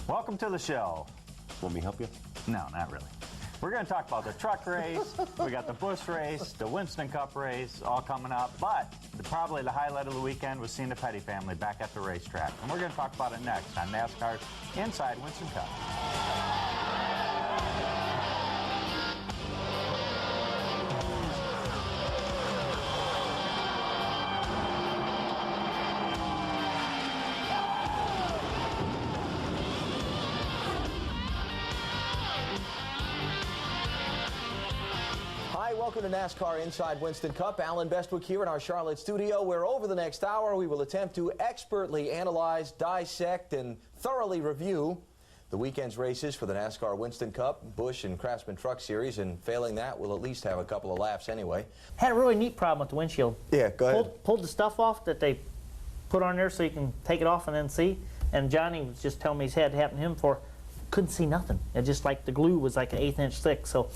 Welcome to the show. Want me to help you? No, not really. We're going to talk about the truck race. We got the Busch race, the Winston Cup race, all coming up. But probably the highlight of the weekend was seeing the Petty family back at the racetrack. And we're going to talk about it next on NASCAR's Inside Winston Cup. Welcome to NASCAR Inside Winston Cup. Allen Bestwick here in our Charlotte studio, where over the next hour we will attempt to expertly analyze, dissect, and thoroughly review the weekend's races for the NASCAR Winston Cup, Busch and Craftsman Truck Series, and failing that, we'll at least have a couple of laps anyway. Had a really neat problem with the windshield. Yeah, go ahead. Pulled the stuff off that they put on there so you can take it off and then see. And Johnny was just telling me he's had it happen to him before. Couldn't see nothing. It just like the glue was like an 1/8 inch thick. So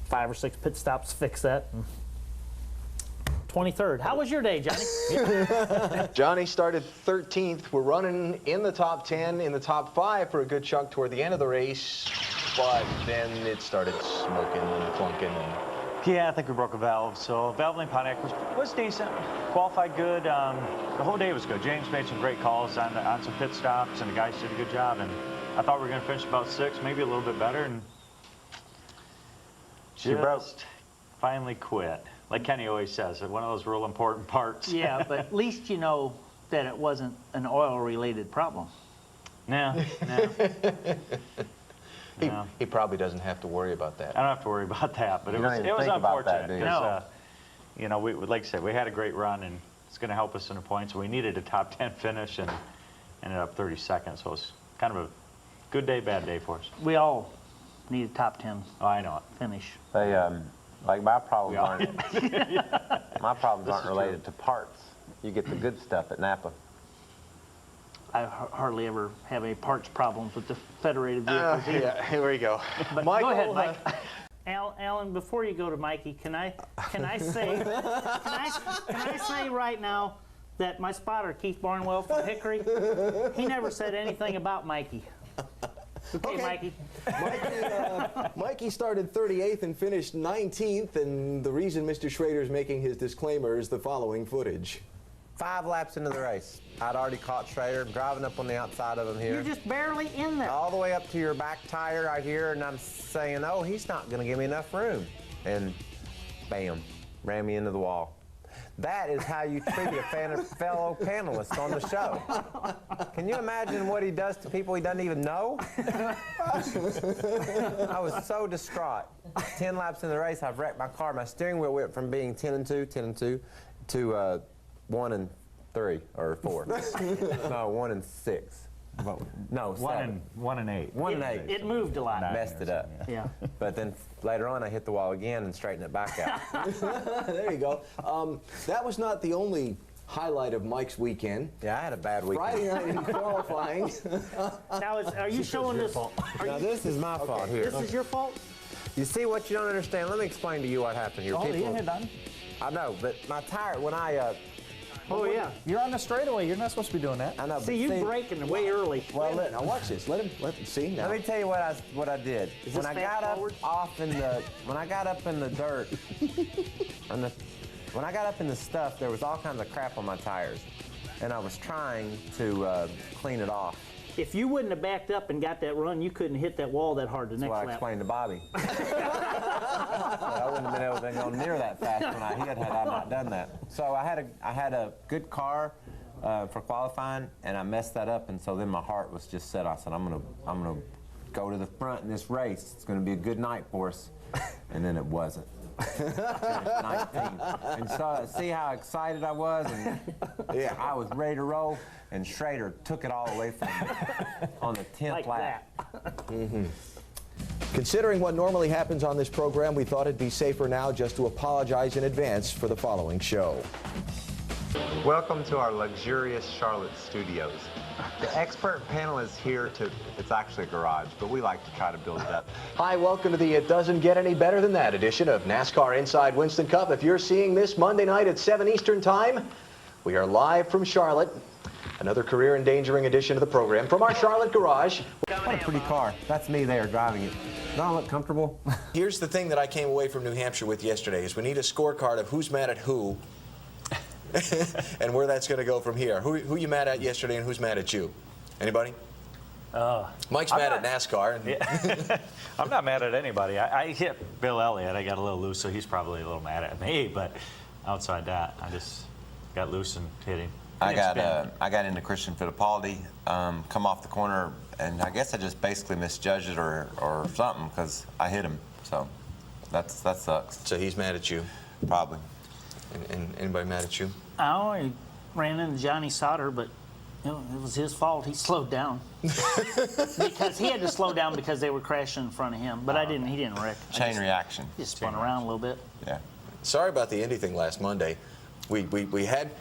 5 or 6 pit stops fix that. 23rd. How was your day, Johnny? Johnny started 13th. We're running in the top 10, in the top 5 for a good chunk toward the end of the race, but then it started smoking and clunking. Yeah, I think we broke a valve. So valve in Pontiac was decent. Qualified good. The whole day was good. James made some great calls on some pit stops, and the guys did a good job. And I thought we were going to finish about 6, maybe a little bit better. And just finally quit. Like Kenny always says, one of those real important parts. Yeah, but at least you know that it wasn't an oil-related problem. No. He probably doesn't have to worry about that. I don't have to worry about that, but it was unfortunate. Because, you know, like I said, we had a great run, and it's going to help us in the points. We needed a top 10 finish, and ended up 32nd, so it's kind of a good day, bad day for us. We all need a top 10 I know it. finish. They, like my problems aren't related to parts. You get the good stuff at Napa. I hardly ever have any parts problems with the federated vehicles either. Yeah, here we go. But Michael, go ahead, Mike. Alan, before you go to Mikey, can I say right now that my spotter Keith Barnwell from Hickory, he never said anything about Mikey. Okay, Mikey. Mikey started 38th and finished 19th, and the reason Mr. Schrader is making his disclaimer is the following footage. 5 laps into the race, I'd already caught Schrader, driving up on the outside of him here. You're just barely in there. All the way up to your back tire right here, and I'm saying, oh, he's not going to give me enough room. And bam, ran me into the wall. That is how you treat a fellow panelist on the show. Can you imagine what he does to people he doesn't even know? I was so distraught. 10 laps in the race, I've wrecked my car. My steering wheel went from being 10 and 2 to 1 and 3 or 4. No, 1 and 6. No, 7. 1 and 8. 1 and 8. It moved a lot. Messed it up. Yeah. But then later on, I hit the wall again and straightened it back out. There you go. That was not the only highlight of Mike's weekend. Yeah, I had a bad weekend. Friday night in qualifying. Now, are you showing this? Now, this is my fault here. This is your fault? You see what you don't understand? Let me explain to you what happened here. Oh, yeah, done. I know, but my tire, when I... Oh, yeah. You're on the straightaway. You're not supposed to be doing that. I know, See, you're braking way early. Well, now watch this. Let him see. Now. Let me tell you what I did. When I got up in the dirt, when I got up in the stuff, there was all kinds of crap on my tires, and I was trying to clean it off. If you wouldn't have backed up and got that run, you couldn't hit that wall that hard the next lap. That's what I explained to Bobby. I wouldn't have been able to go near that fast when I hit had I not done that. So I had a good car for qualifying, and I messed that up, and so then my heart was just set. I said, I'm gonna go to the front in this race. It's gonna be a good night for us, and then it wasn't. 19. And so see how excited I was, and yeah, I was ready to roll, and Schrader took it all away from me on the 10th lap. Considering what normally happens on this program, we thought it'd be safer now just to apologize in advance for the following show. Welcome to our luxurious Charlotte studios. The expert panel is here to, it's actually a garage, but we like to try to build it up. Hi, welcome to the It Doesn't Get Any Better Than That edition of NASCAR Inside Winston Cup. If you're seeing this Monday night at 7 Eastern Time, we are live from Charlotte. Another career-endangering addition to the program from our Charlotte garage. What a pretty car. That's me there driving it. Don't I look comfortable? Here's the thing that I came away from New Hampshire with yesterday is we need a scorecard of who's mad at who and where that's going to go from here. Who you mad at yesterday and who's mad at you? Anybody? Mike's mad at NASCAR. And Yeah. I'm not mad at anybody. I hit Bill Elliott. I got a little loose, so he's probably a little mad at me. But outside that, I just got loose and hit him. I got into Christian Fittipaldi, come off the corner, and I guess I just basically misjudged it or something because I hit him. So that sucks. so he's mad at you. Probably. And anybody mad at you? I only ran into Johnny Sauter, but it was his fault. He slowed down because he had to slow down because they were crashing in front of him. But he didn't wreck. Chain reaction. Just spun around a little bit. Yeah. Sorry about the Indy thing last Monday. We had,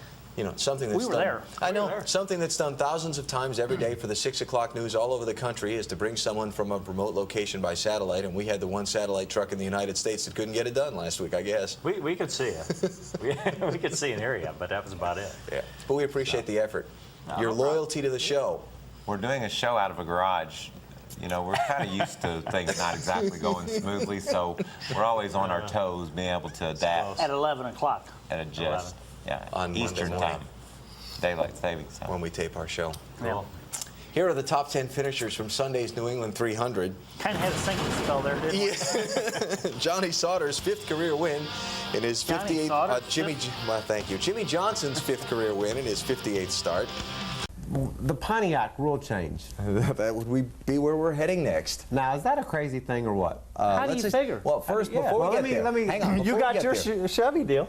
something that's We were done. there. I know. Something that's done thousands of times every day for the 6 o'clock news all over the country is to bring someone from a remote location by satellite, and we had the one satellite truck in the United States that couldn't get it done last week, I guess. We could see it. we could see an area, but that was about it. Yeah. But we appreciate the effort. Your no problem. loyalty to the show. We're doing a show out of a garage. We're kind of used to things not exactly going smoothly, so we're always on our toes, being able to adapt At 11 o'clock. and adjust. Yeah, On Monday Eastern morning. time, daylight savings time. When we tape our show. Cool. Here are the top 10 finishers from Sunday's New England 300. Kind of had a sinking spell there, didn't we? Johnny Sauter's 5th career win in his Johnny 58th. Sauter? Thank you. Jimmy Johnson's 5th career win in his 58th start. The Pontiac rule change. That would be where we're heading next. Now, is that a crazy thing or what? How do you figure? Well, first, before we get there, hang on. You got your Chevy deal.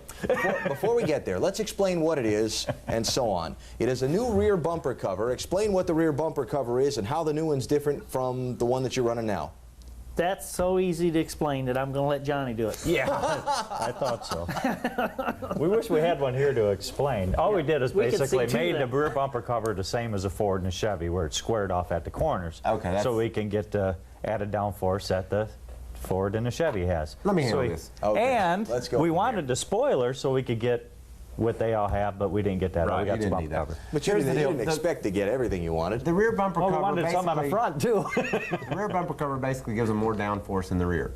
Before we get there, let's explain what it is and so on. It is a new rear bumper cover. Explain what the rear bumper cover is and how the new one's different from the one that you're running now. That's so easy to explain that I'm going to let Johnny do it. Yeah, I thought so. We wish we had one here to explain. All we did is We could basically see two made the then. rear bumper cover the same as a Ford and a Chevy, where it's squared off at the corners. Okay, that's- So we can get added downforce that the Ford and the Chevy has. Let me So handle we- this. Okay, And let's go we from wanted the spoiler so we could get what they all have, but we didn't get that. Right, We got you the didn't bumper need that. cover. But you Here's the didn't deal. expect to get everything you wanted. The rear bumper Well, we cover wanted some on the basically- front, too. The rear bumper cover basically gives them more downforce in the rear.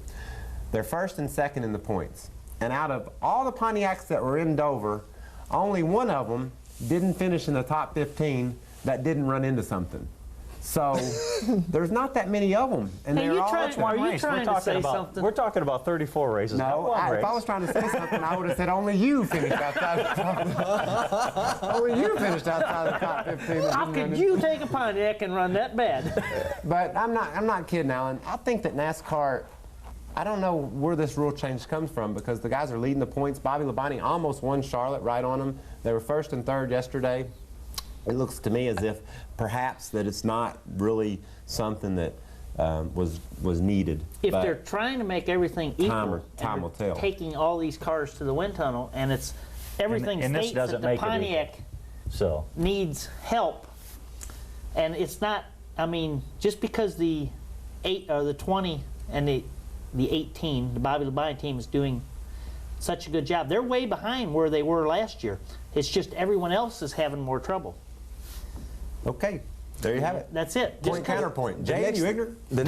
They're first and second in the points. And out of all the Pontiacs that were in Dover, only one of them didn't finish in the top 15 that didn't run into something. So there's not that many of them. And Hey, they're you all trying- excellent. are you Race. trying to say something? We're talking about 34 races. not No, one race. if I was trying to say something, I would have said only you finished outside the top. Only you finished outside the top 15. How could you take a Pontiac and run that bad? But I'm not kidding, Alan. I think that NASCAR, I don't know where this rule change comes from because the guys are leading the points. Bobby Labonte almost won Charlotte right on them. They were first and third yesterday. It looks to me as if perhaps that it's not really something that was needed. If But they're trying to make everything equal, time and will they're tell. taking all these cars to the wind tunnel, and it's everything and this states that doesn't the make it Pontiac So needs help, and it's not. I mean, just because the 8 or the 20 and the 18, the Bobby Labonte team is doing such a good job, they're way behind where they were last year. It's just everyone else is having more trouble. Okay, there you have it. That's it. Just Point counterpoint. Jay, next- you ignorant? The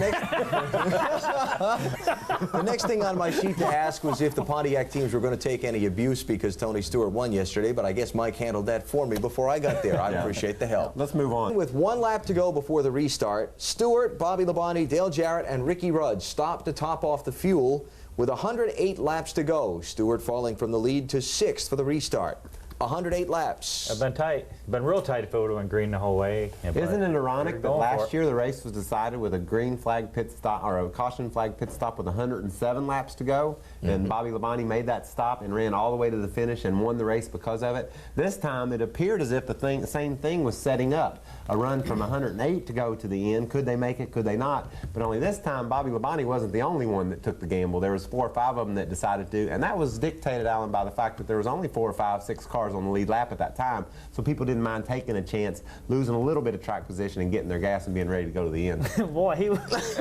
next thing on my sheet to ask was if the Pontiac teams were going to take any abuse because Tony Stewart won yesterday, but I guess Mike handled that for me before I got there. I appreciate the help. Let's move on. With one lap to go before the restart, Stewart, Bobby Labonte, Dale Jarrett, and Ricky Rudd stopped to top off the fuel with 108 laps to go. Stewart falling from the lead to 6th for the restart. 108 laps. I've been tight. Been real tight if it would have went green the whole way. Yeah, but Isn't it we're ironic that going for last it. year the race was decided with a green flag pit stop or a caution flag pit stop with 107 laps to go, and Bobby Labonte made that stop and ran all the way to the finish and won the race because of it? This time it appeared as if the same thing was setting up a run from 108 to go to the end. Could they make it? Could they not? But only this time Bobby Labonte wasn't the only one that took the gamble. There was 4 or 5 of them that decided to, and that was dictated, Alan, by the fact that there was only 4 or 5, 6 cars cars on the lead lap at that time, so people didn't mind taking a chance, losing a little bit of track position and getting their gas and being ready to go to the end. Boy, he was.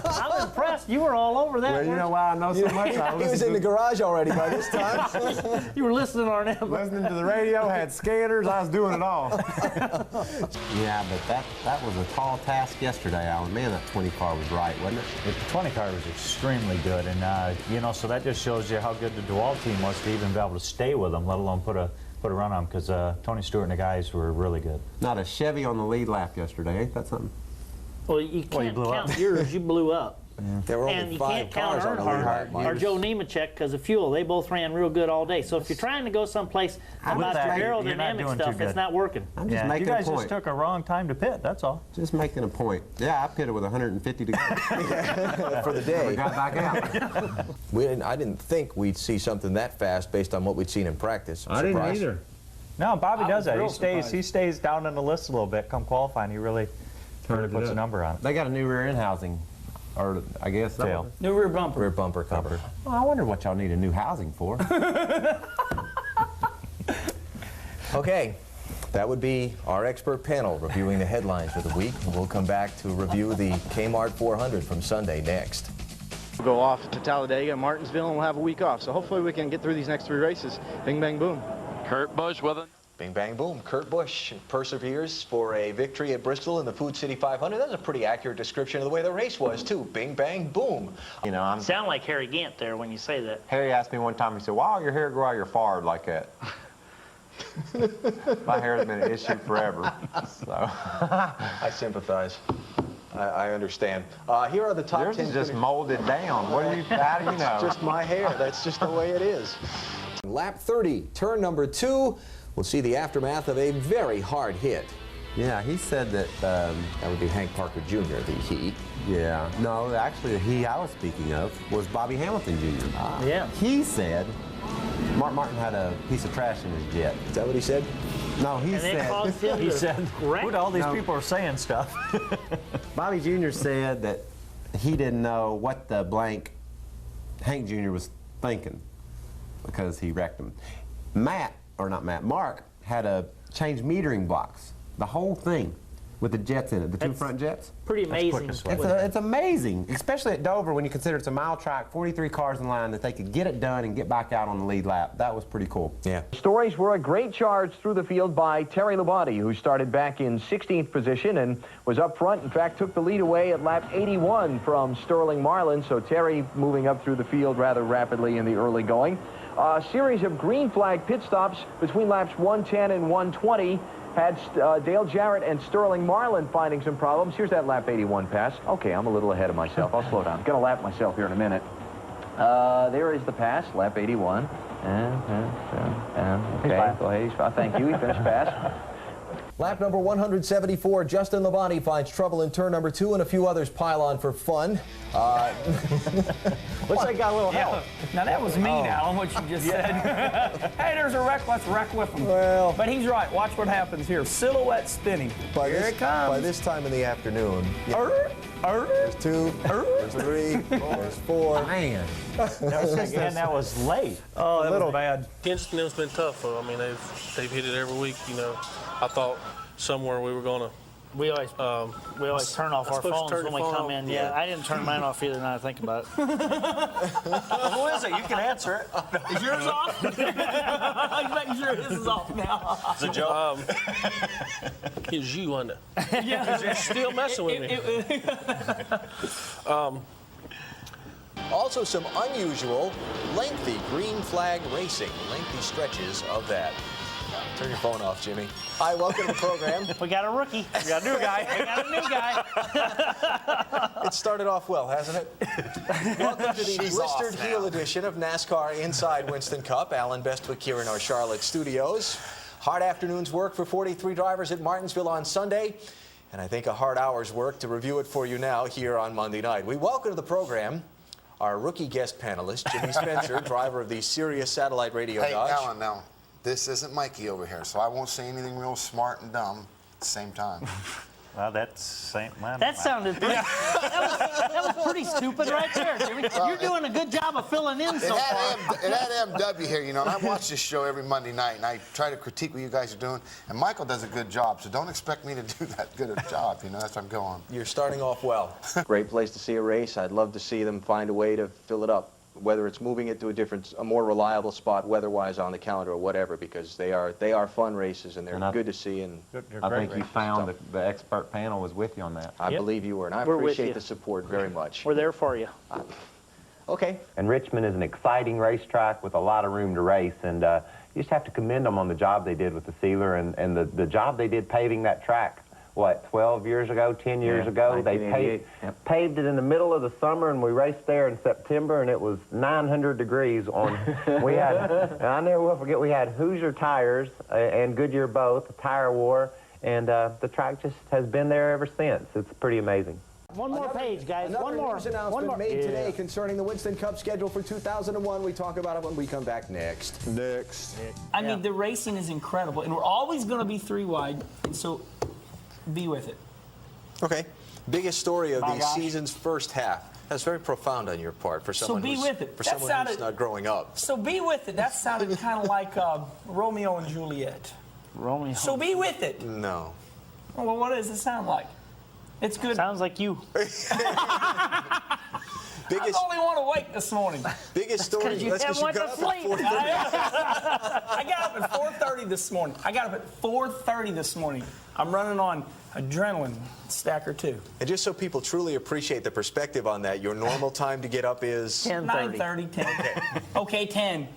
I'm impressed. You were all over that. Well, you know why I know so much? He was in the garage already by this time. You were listening on him. Listening to the radio, had scanners, I was doing it all. Yeah, but that was a tall task yesterday, Alan. Man, that 20 car was right, wasn't it? The 20 car was extremely good, and you know, so that just shows you how good the DeWalt team was to even be able to stay with them, let alone put a run on them, because Tony Stewart and the guys were really good. Not a Chevy on the lead lap yesterday, ain't that something? Well, you can't count yours. You blew up. There were And only you 5 can't count cars on the lead Earnhardt lap. or Joe Nemechek because of fuel. They both ran real good all day. So if you're trying to go someplace about the aerodynamic stuff, it's not working. I'm just You making guys a point. just took a wrong time to pit, that's all. Just making a point. Yeah, I pitted with 150 to go. For the day. We got back out. I didn't think we'd see something that fast based on what we'd seen in practice. I'm I didn't surprised. either. No, Bobby does was that. real He stays down in the list a little bit. Come qualifying, he really puts a number on it. They got a new rear end housing, or I guess Tail. New rear bumper. Rear bumper cover. Well, I wonder what y'all need a new housing for. Okay, that would be our expert panel reviewing the headlines for the week. We'll come back to review the Kmart 400 from Sunday next. We'll go off to Talladega, Martinsville, and we'll have a week off. So hopefully we can get through these next 3 races. Bing, bang, boom. Kurt Busch with it. Bing, bang, boom. Kurt Busch perseveres for a victory at Bristol in the Food City 500. That's a pretty accurate description of the way the race was, too. Bing, bang, boom. You know, Sound like Harry Gant there when you say that. Harry asked me one time, he said, why don't your hair grow out your forehead like that? My hair has been an issue forever. So. I sympathize. I understand. Here are the top Yours 10. is just molded down. What do you, how do you know? It's just my hair. That's just the way it is. Lap 30, turn number 2. We'll see the aftermath of a very hard hit. Yeah, he said that. That would be Hank Parker Jr., the he. Yeah. No, actually, the he I was speaking of was Bobby Hamilton Jr. Yeah. He said Mark Martin had a piece of trash in his jet. Is that what he said? No, he And it said. caused him He to said, wreck. "What all these No. people are saying stuff." Bobby Jr. said that he didn't know what the blank Hank Jr. was thinking because he wrecked him. Mark had a change metering box, the whole thing, with the jets in it, the 2 front jets. Pretty amazing. quick and swift. It's amazing, especially at Dover when you consider it's a mile track, 43 cars in line, that they could get it done and get back out on the lead lap. That was pretty cool. Yeah. Stories were a great charge through the field by Terry Labonte, who started back in 16th position and was up front. In fact, took the lead away at lap 81 from Sterling Marlin. So Terry moving up through the field rather rapidly in the early going. A series of green flag pit stops between laps 110 and 120 had Dale Jarrett and Sterling Marlin finding some problems. Here's that lap 81 pass. Okay, I'm a little ahead of myself. I'll slow down. I'm going to lap myself here in a minute. There is the pass, lap 81. Okay, go ahead. Thank you. He finished pass. Lap number 174, Justin Labonte finds trouble in turn number 2, and a few others pile on for fun. Looks like got a little help. Now that was mean, Alan, what you just said. Hey, there's a wreck, let's wreck with him. Well. But he's right, watch what happens here. Silhouette spinning. Here it comes. By this time in the afternoon, there's 2, there's 3, there's 4. Man. And that was late. Oh, that was bad. Against them's been tough. I mean, they've hit it every week. You know, I thought somewhere we were gonna. We always turn off I'm our supposed to phones turn when your we phone come off? in. Yeah, I didn't turn mine off either now I think about it. Who is it? You can answer it. Is yours off? I'm making sure his is off now. It's a joke. It was you, wasn't it? Yeah. Because you're still messing with me. Also some unusual, lengthy green flag racing, lengthy stretches of that. Turn your phone off, Jimmy. Hi, welcome to the program. We got a rookie. We got a new guy. We got a new guy. It started off well, hasn't it? Welcome to the blistered heel edition of NASCAR Inside Winston Cup. Allen Bestwick here in our Charlotte studios. Hard afternoon's work for 43 drivers at Martinsville on Sunday, and I think a hard hour's work to review it for you now here on Monday night. We welcome to the program our rookie guest panelist, Jimmy Spencer, driver of the Sirius Satellite Radio Dodge. Hey, Alan, now, this isn't Mikey over here, so I won't say anything real smart and dumb at the same time. Well, that's St. Man. That sounded pretty, that was pretty stupid right there, Jimmy. You're doing a good job of filling in so far. It had MW here, you know, and I watch this show every Monday night, and I try to critique what you guys are doing, and Michael does a good job, so don't expect me to do that good a job, you know, that's where I'm going. You're starting off well. Great place to see a race. I'd love to see them find a way to fill it up, whether it's moving it to a more reliable spot weather-wise on the calendar or whatever, because they are fun races and they're good to see. And I think you found that the expert panel was with you on that. I believe you were, and I appreciate the support very much. We're there for you. Okay. And Richmond is an exciting racetrack with a lot of room to race, and you just have to commend them on the job they did with the sealer and the job they did paving that track. What, 12 years ago, 10 years ago? They paved it in the middle of the summer, and we raced there in September, and it was 900 degrees on. We had, and I never will forget, we had Hoosier tires and Goodyear both, tire war, and the track just has been there ever since. It's pretty amazing. One more page, guys. Another One more. news announcement made today concerning the Winston Cup schedule for 2001. We talk about it when we come back next. I mean, the racing is incredible, and we're always going to be 3 wide, and so be with it. Okay. Biggest story of the season's first half. That's very profound on your part for someone be with it. For someone who's not growing up. So be with it. That sounded kind of like Romeo and Juliet. Romeo. So be with it. No. Well, what does it sound like? It's good. Sounds like you. I was only one awake this morning. Biggest story. That's because you got haven't up went to sleep. I got up at 4:30 this morning. I got up at 4:30 this morning. I'm running on adrenaline stacker 2. And just so people truly appreciate the perspective on that, your normal time to get up is 9:30, 10. Okay, 10.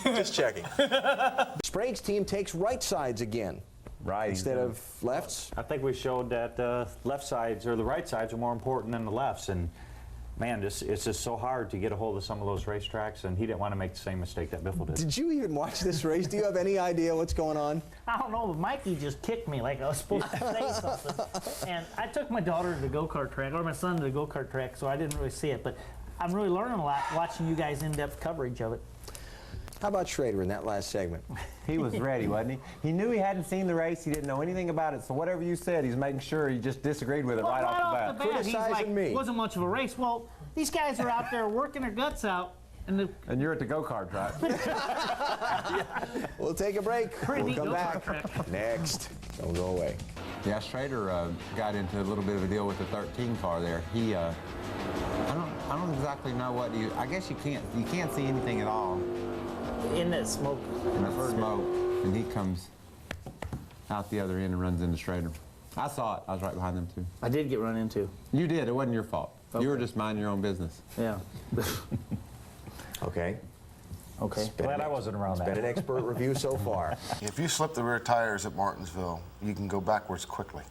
Just checking. Sprague's team takes right sides again. Right. Instead of lefts. I think we showed that left sides or the right sides are more important than the lefts, and man, it's just so hard to get a hold of some of those racetracks, and he didn't want to make the same mistake that Biffle did. Did you even watch this race? Do you have any idea what's going on? I don't know, but Mikey just kicked me like I was supposed to say something. And I took my daughter to the go-kart track, or my son to the go-kart track, so I didn't really see it. But I'm really learning a lot watching you guys' in-depth coverage of it. How about Schrader in that last segment? He was ready, wasn't he? He knew he hadn't seen the race. He didn't know anything about it. So whatever you said, he's making sure he just disagreed with it right off the bat. He's like, it wasn't much of a race. Well, these guys are out there working their guts out. And you're at the go-kart track. We'll take a break. We'll come back track. next. Don't go away. Yeah, Schrader got into a little bit of a deal with the 13 car there. He, I don't exactly know what you. I guess you can't see anything at all. In that smoke. In that smoke, and he comes out the other end and runs into Schrader. I saw it. I was right behind them too. I did get run into. You did. It wasn't your fault. Okay. You were just minding your own business. Yeah. Okay. Okay. Glad I wasn't around that. It's been an expert review so far. If you slip the rear tires at Martinsville, you can go backwards quickly.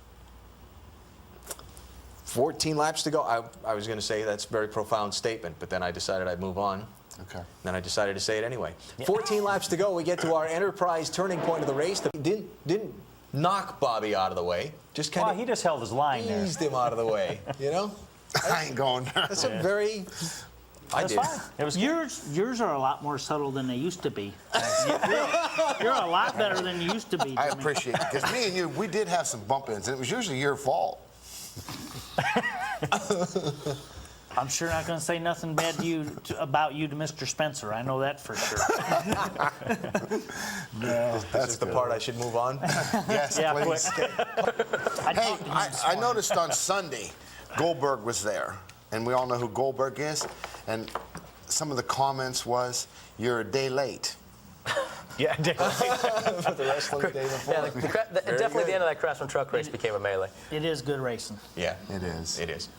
14 laps to go. I was going to say that's a very profound statement, but then I decided I'd move on. Okay. Then I decided to say it anyway. 14 laps to go. We get to our Enterprise turning point of the race. Didn't knock Bobby out of the way. Just kind of. He just held his line there. Eased him out of the way. You know. I ain't going there. That's a very. I did. Fine. It was yours are a lot more subtle than they used to be. You're a lot better than you used to be, Jimmy. I appreciate it, because me and you, we did have some bump-ins, and it was usually your fault. I'm sure not going to say nothing bad about you to Mr. Spencer. I know that for sure. No, that's the part I should move on. Yes, please. Hey, I noticed on Sunday, Goldberg was there, and we all know who Goldberg is. And some of the comments was, "You're a day late." Yeah, For the wrestling day before. Yeah, definitely the end of that Craftsman truck race became a melee. It is good racing. Yeah, it is. It is.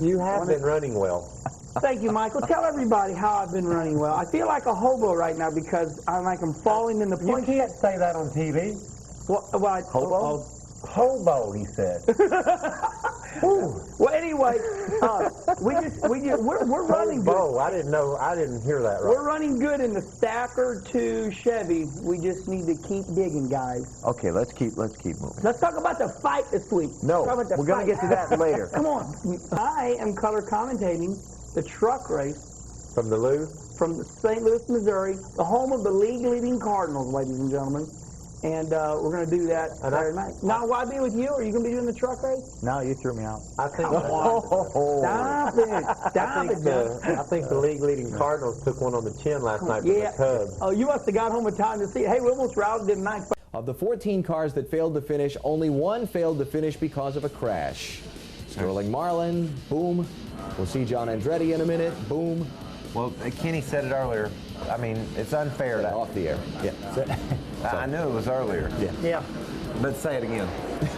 You have been running well. Thank you, Michael. Tell everybody how I've been running well. I feel like a hobo right now because I'm falling in the point. You can't say that on TV. Hobo? Hobo, he said. Well, anyway, we're running good. I didn't hear that right. We're running good in the Stacker 2 Chevy. We just need to keep digging, guys. Okay, let's keep moving. Let's talk about the fight this week. No, we're going to get to that later. Come on. I am color commentating the truck race. From the From St. Louis, Missouri, the home of the league-leading Cardinals, ladies and gentlemen. And we're going to do that Saturday night. Now, will I be with you? Are you going to be doing the truck race? No, you threw me out. I think. Stop it, Doug. I think the league-leading Cardinals took one on the chin last night for the Cubs. Oh, you must have got home in time to see it. Hey, we almost routed them 9. Of the 14 cars that failed to finish, only one failed to finish because of a crash. Sterling Marlin, boom. We'll see John Andretti in a minute, boom. Well, Kenny said it earlier. I mean, it's unfair to... Off the air. Yeah. I knew it was earlier. Yeah. But say it again.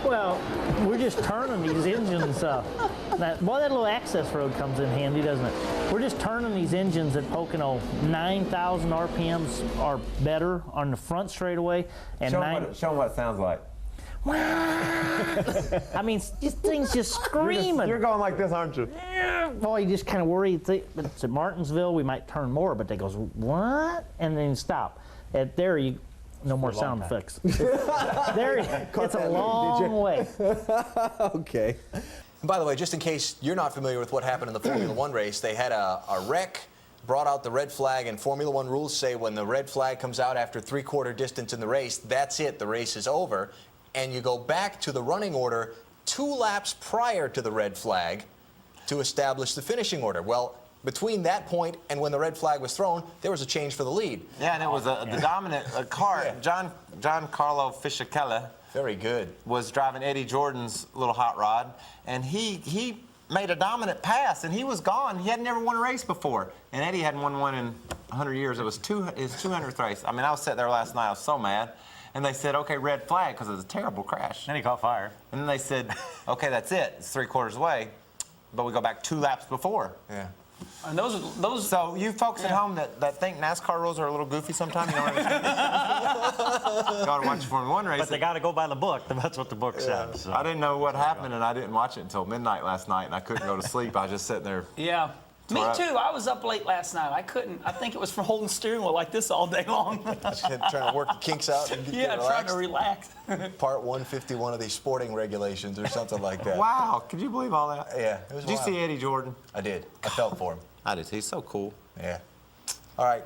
Well, we're just turning these engines. That little access road comes in handy, doesn't it? We're just turning these engines at Pocono 9,000 RPMs or better on the front straightaway. And Show them what it sounds like. I mean, these things just screaming. You're going like this, aren't you? Boy, you just kind of worry. It's at Martinsville, we might turn more, but they goes, what? And then stop. There you no more sound effects. It's a long way. Okay. And by the way, just in case you're not familiar with what happened in the Formula One race, they had a wreck, brought out the red flag, and Formula One rules say when the red flag comes out after 3/4 distance in the race, that's it, the race is over. And you go back to the running order 2 laps prior to the red flag to establish the finishing order. Well, between that point and when the red flag was thrown, there was a change for the lead. Yeah, and it was the dominant car. Yeah. John Carlo Fisichella. Very good. Was driving Eddie Jordan's little hot rod, and he made a dominant pass, and he was gone. He had never won a race before, and Eddie hadn't won one in 100 years. It was his 200th race. I mean, I was sitting there last night. I was so mad. And they said, okay, red flag, because it was a terrible crash. Then he caught fire. And then they said, okay, that's it. It's 3/4 away. But we go back 2 laps before. Yeah. And those. So you folks at home that think NASCAR rules are a little goofy sometimes, you don't understand. You got to watch Formula One race. But they got to go by the book. That's what the book says. So. I didn't know what happened, and I didn't watch it until midnight last night, and I couldn't go to sleep. I was just sitting there. Yeah. Me too. I was up late last night. I couldn't. I think it was from holding steering wheel like this all day long. Trying to work the kinks out and get trying to relax. Part 151 of these sporting regulations or something like that. Wow, could you believe all that? Yeah, it was Did wild. you see Eddie Jordan? I did. I felt for him. I did. He's so cool. Yeah. All right.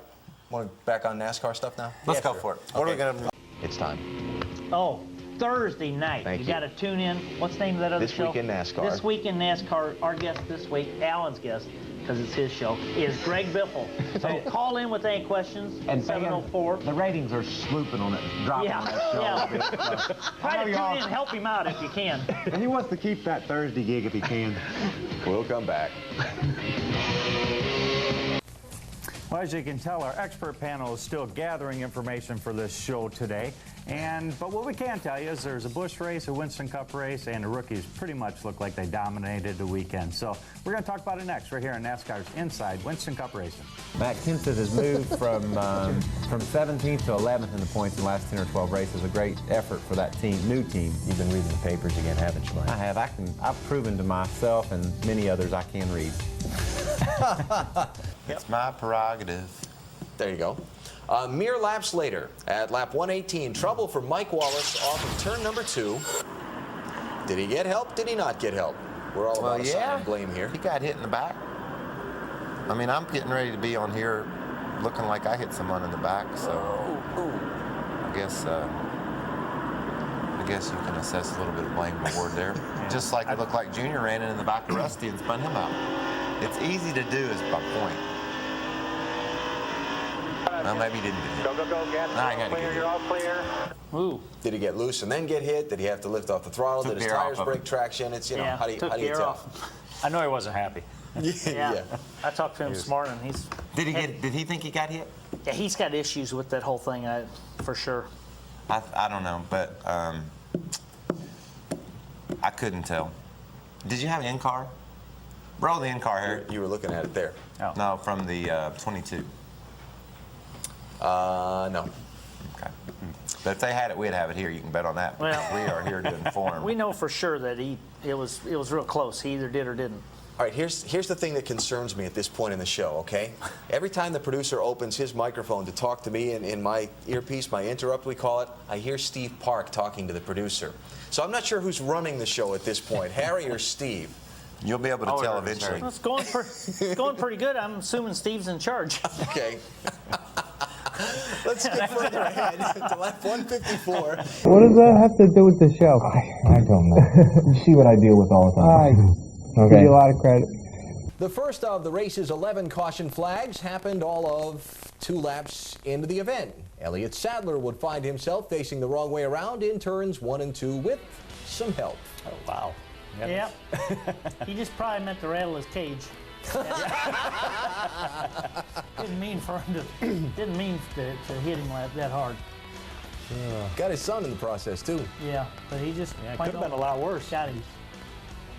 Want to back on NASCAR stuff now? Let's go for it. What are we going to do? It's time. Oh, Thursday night. Thank you. Got to tune in. What's the name of that other show? This Week in NASCAR. This Week in NASCAR. Our guest this week, Alan's guest, because it's his show, is Greg Biffle. So call in with any questions. And 704. The ratings are swooping on it, dropping on that show. Yeah. Try to tune in and help him out if you can. And he wants to keep that Thursday gig if he can. We'll come back. Well, as you can tell, our expert panel is still gathering information for this show today. But what we can tell you is there's a Busch race, a Winston Cup race, and the rookies pretty much look like they dominated the weekend. So we're going to talk about it next, right here on NASCAR's Inside Winston Cup Racing. Matt Kenseth has moved from 17th to 11th in the points in the last 10 or 12 races. A great effort for that team, new team. You've been reading the papers again, haven't you, Mike? I have. I've proven to myself and many others I can read. It's my prerogative. There you go. Mere laps later, at lap 118, trouble for Mike Wallace off of turn number 2. Did he get help? Did he not get help? We're all about assigning blame here. He got hit in the back. I mean, I'm getting ready to be on here looking like I hit someone in the back, so I guess you can assess a little bit of blame reward there. Just like it looked like Junior ran in the back of Rusty and spun him out. It's easy to do is my point. Well, maybe he didn't get hit. Go, gas. Nah, he had to get hit. You're all clear. Ooh. Did he get loose and then get hit? Did he have to lift off the throttle? Did his tires break traction? It's, you know, how do you tell? Off. I know he wasn't happy. Yeah. I talked to him this morning. Did he think he got hit? Yeah, he's got issues with that whole thing, for sure. I don't know, but I couldn't tell. Did you have an in-car? Roll the in-car here. You were looking at it there. Oh. No, from the 22. No. Okay. But if they had it, we'd have it here. You can bet on that. Well, we are here to inform. We know for sure that it was real close. He either did or didn't. All right, here's the thing that concerns me at this point in the show, okay? Every time the producer opens his microphone to talk to me in my earpiece, my interrupt we call it, I hear Steve Park talking to the producer. So I'm not sure who's running the show at this point, Harry or Steve. You'll be able to tell eventually. Well, it's going pretty good. I'm assuming Steve's in charge. Okay. Let's skip further ahead to lap 154. What does that have to do with the show? I don't know. You see what I deal with all the time. I give you a lot of credit. The first of the race's 11 caution flags happened all of 2 laps into the event. Elliott Sadler would find himself facing the wrong way around in turns 1 and 2 with some help. Oh, wow. Yep. He just probably meant to rattle his cage. Didn't mean for him to hit him that hard. Got his son in the process, too. Yeah, but he just It could have been a lot worse. got him.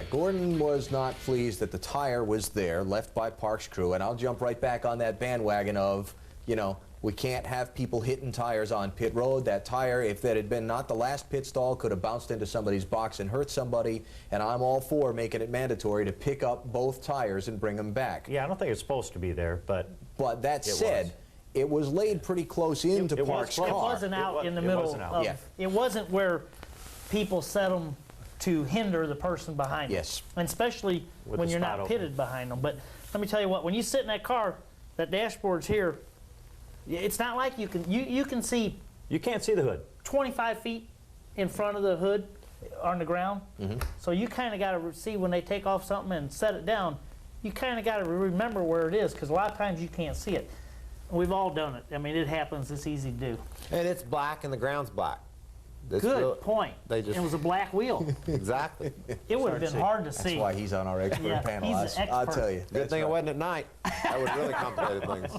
Gordon was not pleased that the tire was there, left by Park's crew, and I'll jump right back on that bandwagon of, you know, we can't have people hitting tires on pit road. That tire, if that had been not the last pit stall, could have bounced into somebody's box and hurt somebody, and I'm all for making it mandatory to pick up both tires and bring them back. Yeah, I don't think it's supposed to be there, but that said, it was laid pretty close into Park's car. It wasn't out in the middle of, it wasn't where people set them to hinder the person behind them. Yes. And especially when you're not pitted behind them. But let me tell you what, when you sit in that car, that dashboard's here, it's not like you can see. You can't see the hood. 25 feet in front of the hood on the ground. So you kind of got to see when they take off something and set it down, you kind of got to remember where it is, because a lot of times you can't see it. We've all done it. I mean, it happens. It's easy to do. And it's black and the ground's black. Good point. It was a black wheel. Exactly. It would have been hard to see. That's why he's on our expert panel. He's an expert. I'll tell you. Good thing it wasn't at night. That would really complicated things.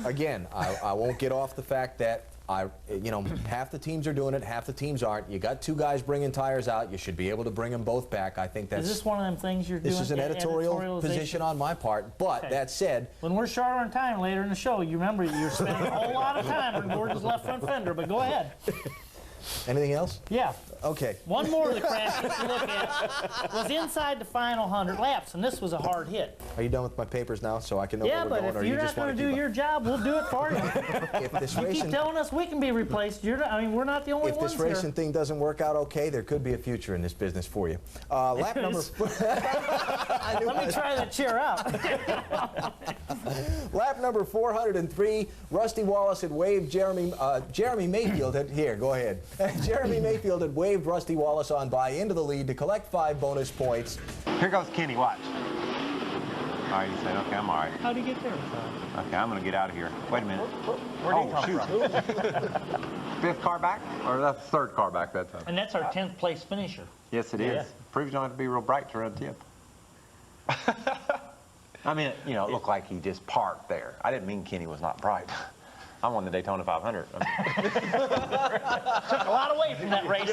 Again, I won't get off the fact that half the teams are doing it, half the teams aren't. You got 2 guys bringing tires out. You should be able to bring them both back. I think that's. Is this one of them things you're doing? This is an editorial position on my part. But that said, when we're short on time later in the show, you remember you're spending a whole lot of time on Gordon's left front fender. But go ahead. Anything else? Yeah. Okay. One more of the crashes to look at was inside the final 100 laps, and this was a hard hit. Are you done with my papers now, so I can know where we're going? Yeah, but if you're not going to do your job, we'll do it for you. If this you keep telling us we can be replaced. We're not the only ones here. If this racing thing doesn't work out okay, there could be a future in this business for you. Lap number. Let me try that chair out. Lap number 403. Rusty Wallace had waved Jeremy Mayfield. Here, go ahead. Jeremy Mayfield had waved Rusty Wallace on by into the lead to collect 5 bonus points. Here goes Kenny, watch. All right, you said, okay, I'm all right. How'd he get there? Okay, I'm going to get out of here. Wait a minute. Where'd he come from? 5th car back? Or that's the 3rd car back that time? And that's our 10th place finisher. Yes, it is. Yeah. Proves you don't have to be real bright to run 10th. I mean, it looked like he just parked there. I didn't mean Kenny was not bright. I won the Daytona 500. Took a lot away from that race.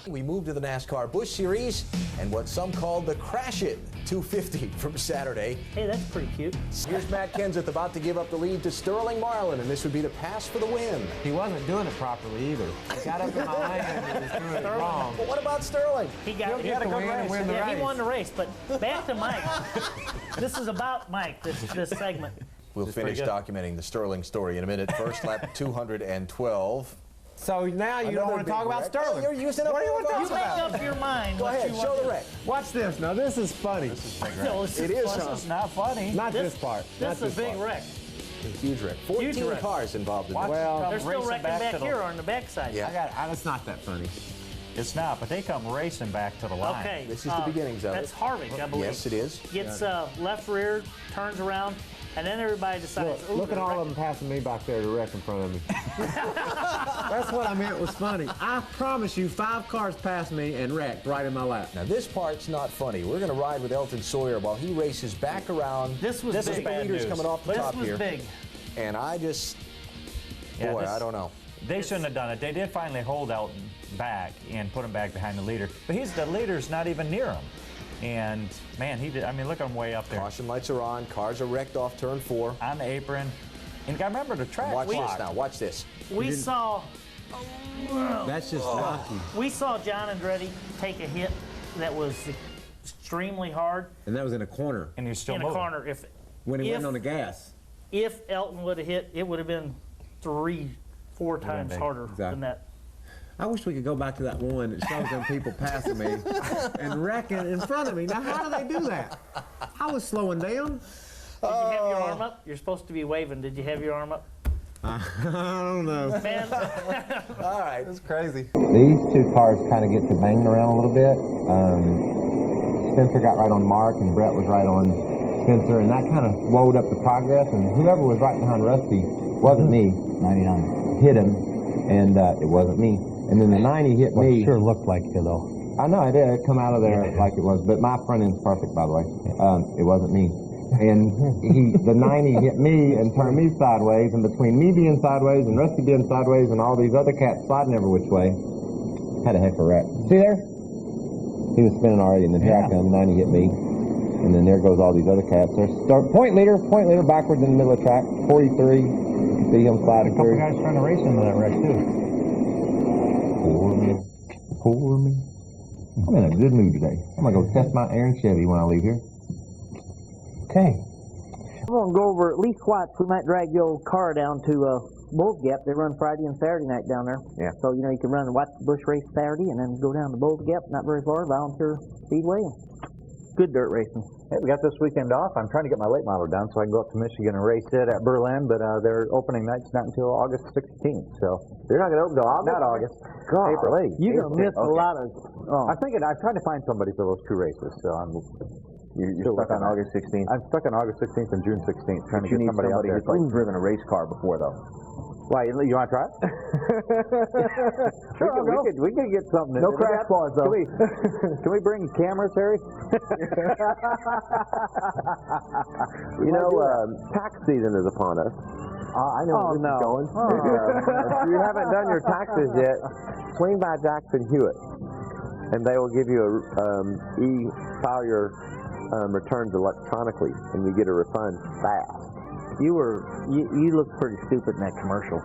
We moved to the NASCAR Busch Series and what some called the Crash It 250 from Saturday. Hey, that's pretty cute. Here's Matt Kenseth about to give up the lead to Sterling Marlin, and this would be the pass for the win. He wasn't doing it properly either. He got up in my lane and he was doing it wrong. But what about Sterling? He had a good race. Yeah, he won the race. But back to Mike. This is about Mike, this segment. We'll finish documenting the Sterling story in a minute. First lap 212. So now you don't want to talk about Sterling. You're using up. What do you want to talk about? You make up your mind. Go ahead, show the wreck. Watch this. Now this is funny. No, it is. This is not funny. Not this part. This is a big wreck. A huge wreck. 14 cars involved in this. Well, they're still wrecking back here on the backside. Yeah. It's not that funny. It's not, but they come racing back to the line. Okay. This is the beginnings of That's it. Harvick, I believe. Yes, it is. Gets left rear, turns around, and then everybody decides. Look at all of them passing me back there to wreck in front of me. That's what I meant was funny. I promise you 5 cars passed me and wrecked right in my lap. Now this part's not funny. We're going to ride with Elton Sawyer while he races back around. This was big. The leaders coming off the top here. This was big. And I just, I don't know. They shouldn't have done it. They did finally hold Elton back and put him back behind the leader. But the leader's not even near him. And, man, he did. I mean, look at him way up there. Caution lights are on. Cars are wrecked off turn 4. On the apron. And I remember the track. Watch this now. Watch this. We saw. That's just lucky. We saw John Andretti take a hit that was extremely hard. And that was in a corner. And he was still in moving. a corner. When he went on the gas. If Elton would have hit, it would have been 3-4 times harder than that. I wish we could go back to that one that shows them people passing me and wrecking in front of me. Now, how do they do that? I was slowing down. Did you have your arm up? You're supposed to be waving. Did you have your arm up? I don't know. Man. All right. That's crazy. These two cars kind of get to banging around a little bit. Spencer got right on Mark, and Brett was right on Spencer, and that kind of slowed up the progress, and whoever was right behind Rusty, wasn't me, 99, hit him, and it wasn't me. And then the 90 hit me. Sure looked like it, though. I know, it did come out of there like it was, but my front end's perfect, by the way. It wasn't me. And the 90 hit me and turned me sideways, and between me being sideways and Rusty being sideways and all these other cats sliding every which way, had a heck of a wreck. See there? He was spinning already, and then here I come, 90 hit me, and then there goes all these other cats. There's point leader backwards in the middle of the track, 43. You see him sliding through. A couple guys trying to race into that wreck, too. Poor me. I'm in a good mood today. I'm going to go test my Aaron Chevy when I leave here. Okay. We're going to go over at least once. We might drag your old car down to Bulls Gap. They run Friday and Saturday night down there. Yeah. So, you know, you can run and watch the Busch race Saturday and then go down to Bulls Gap, not very far, Volunteer Speedway. Good dirt racing. Hey, we got this weekend off. I'm trying to get my late model done so I can go up to Michigan and race it at Berlin, but their opening night's not until August 16th. So You're not going to open till August? not August. God. April 8th. You're going to miss a lot of... I'm trying to find somebody for those two races. So You're stuck on August 16th? I'm stuck on August 16th and June 16th, trying to get somebody out there. Who's driven a race car before, though? Why, you want to try it? Sure, we could get something. No crash bars, though. Can we bring cameras, Harry? You know, tax season is upon us. I know where this is going. If you haven't done your taxes yet, swing by Jackson Hewitt, and they will give you file your returns electronically, and you get a refund fast. You look pretty stupid in that commercial.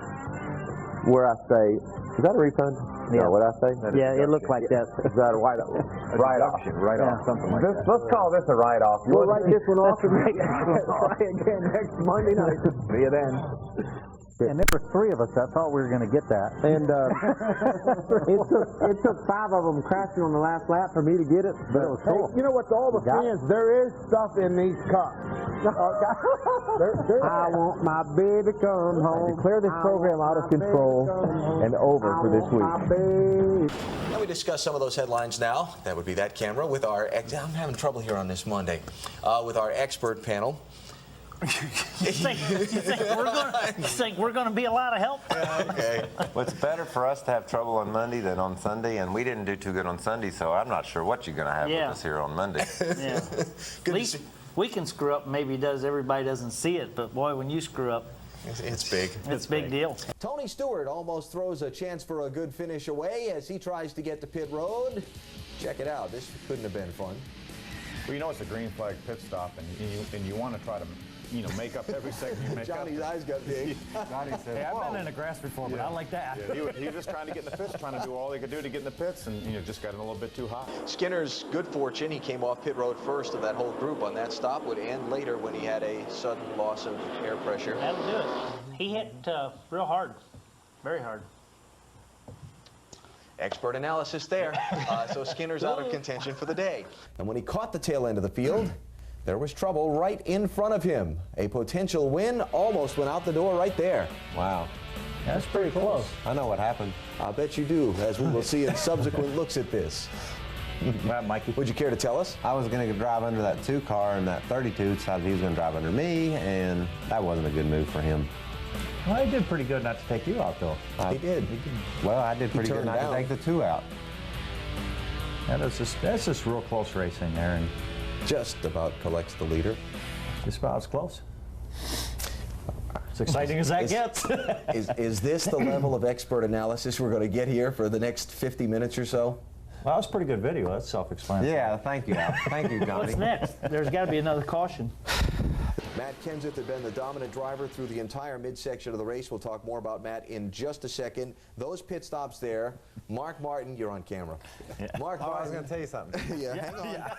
Where I say, is that a refund? Yeah. No, what I say? Yeah, it looked like that. Is that a write-off? Write-off. Something like that. Let's call this a write-off. We'll write this one off and try again next Monday night. See you then. And there were three of us that thought we were going to get that. And it took five of them crashing on the last lap for me to get it. But it was cool. You know what, to all the fans, there is stuff in these cups. I want my baby come home. Declare this program out of control and over for this week. Now we discuss some of those headlines now. That would be that camera with our... I'm having trouble here on this Monday. With our expert panel. You think we're going to be a lot of help? Okay. Well, it's better for us to have trouble on Monday than on Sunday, and we didn't do too good on Sunday, so I'm not sure what you're going to have with us here on Monday. Yeah. At least we can screw up. Maybe everybody doesn't see it, but boy, when you screw up, it's big. It's a big deal. Tony Stewart almost throws a chance for a good finish away as he tries to get to pit road. Check it out. This couldn't have been fun. Well, you know it's a green flag pit stop, and you want to try to, make up every second you make Johnny's eyes got big. Johnny said, "Hey, I've been in the grass before, but I like that." Yeah, he was just trying to get in the pits, trying to do all he could do to get in the pits, and just got in a little bit too hot. Skinner's good fortune. He came off pit road first of that whole group on that stop. Would end later when he had a sudden loss of air pressure. That'll do it. He hit real hard, very hard. Expert analysis there. So Skinner's out of contention for the day. And when he caught the tail end of the field, there was trouble right in front of him. A potential win almost went out the door right there. Wow. That's pretty close. I know what happened. I'll bet you do, as we will see in subsequent looks at this. Mikey, would you care to tell us? I was going to drive under that 2 car, and that 32 decided he was going to drive under me, and that wasn't a good move for him. Well, he did pretty good not to take you out, though. He did. Well, I did pretty good not to take the 2 out. Yeah, that's just real close racing there, and just about collects the leader. Just about as close. As exciting as that gets. Is this the level of expert analysis we're going to get here for the next 50 minutes or so? Well, that was pretty good video. That's self-explanatory. Yeah, thank you, Al. Thank you, Johnny. What's next? There's got to be another caution. Matt Kenseth had been the dominant driver through the entire midsection of the race. We'll talk more about Matt in just a second. Those pit stops there. Mark Martin, you're on camera. Yeah. Mark Martin. I was going to tell you something. Hang on. Yeah.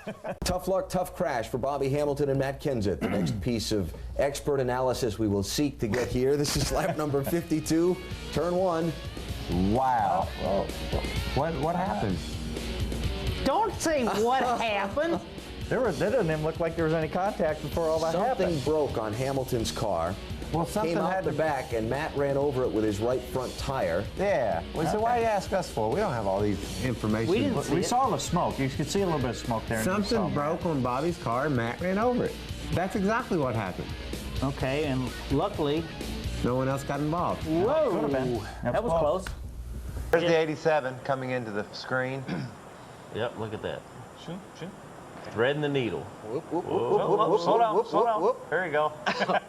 Tough luck, tough crash for Bobby Hamilton and Matt Kenseth. The next piece of expert analysis we will seek to get here. This is lap number 52, turn 1. Wow. What happened? Don't say what happened. They didn't even look like there was any contact before all that happened. Something broke on Hamilton's car. Well, something came out had the to back, and Matt ran over it with his right front tire. Yeah. Well, so why you ask us for? We don't have all these information. We saw the smoke. You could see a little bit of smoke there. Something broke on Bobby's car, and Matt ran over it. That's exactly what happened. Okay, and luckily, no one else got involved. Whoa! Could have been. That was close. There's the 87 coming into the screen. Yep, look at that. Threading the needle. Whoop, whoop, whoop, whoop, whoop, whoop, slow down, slow down. There you go.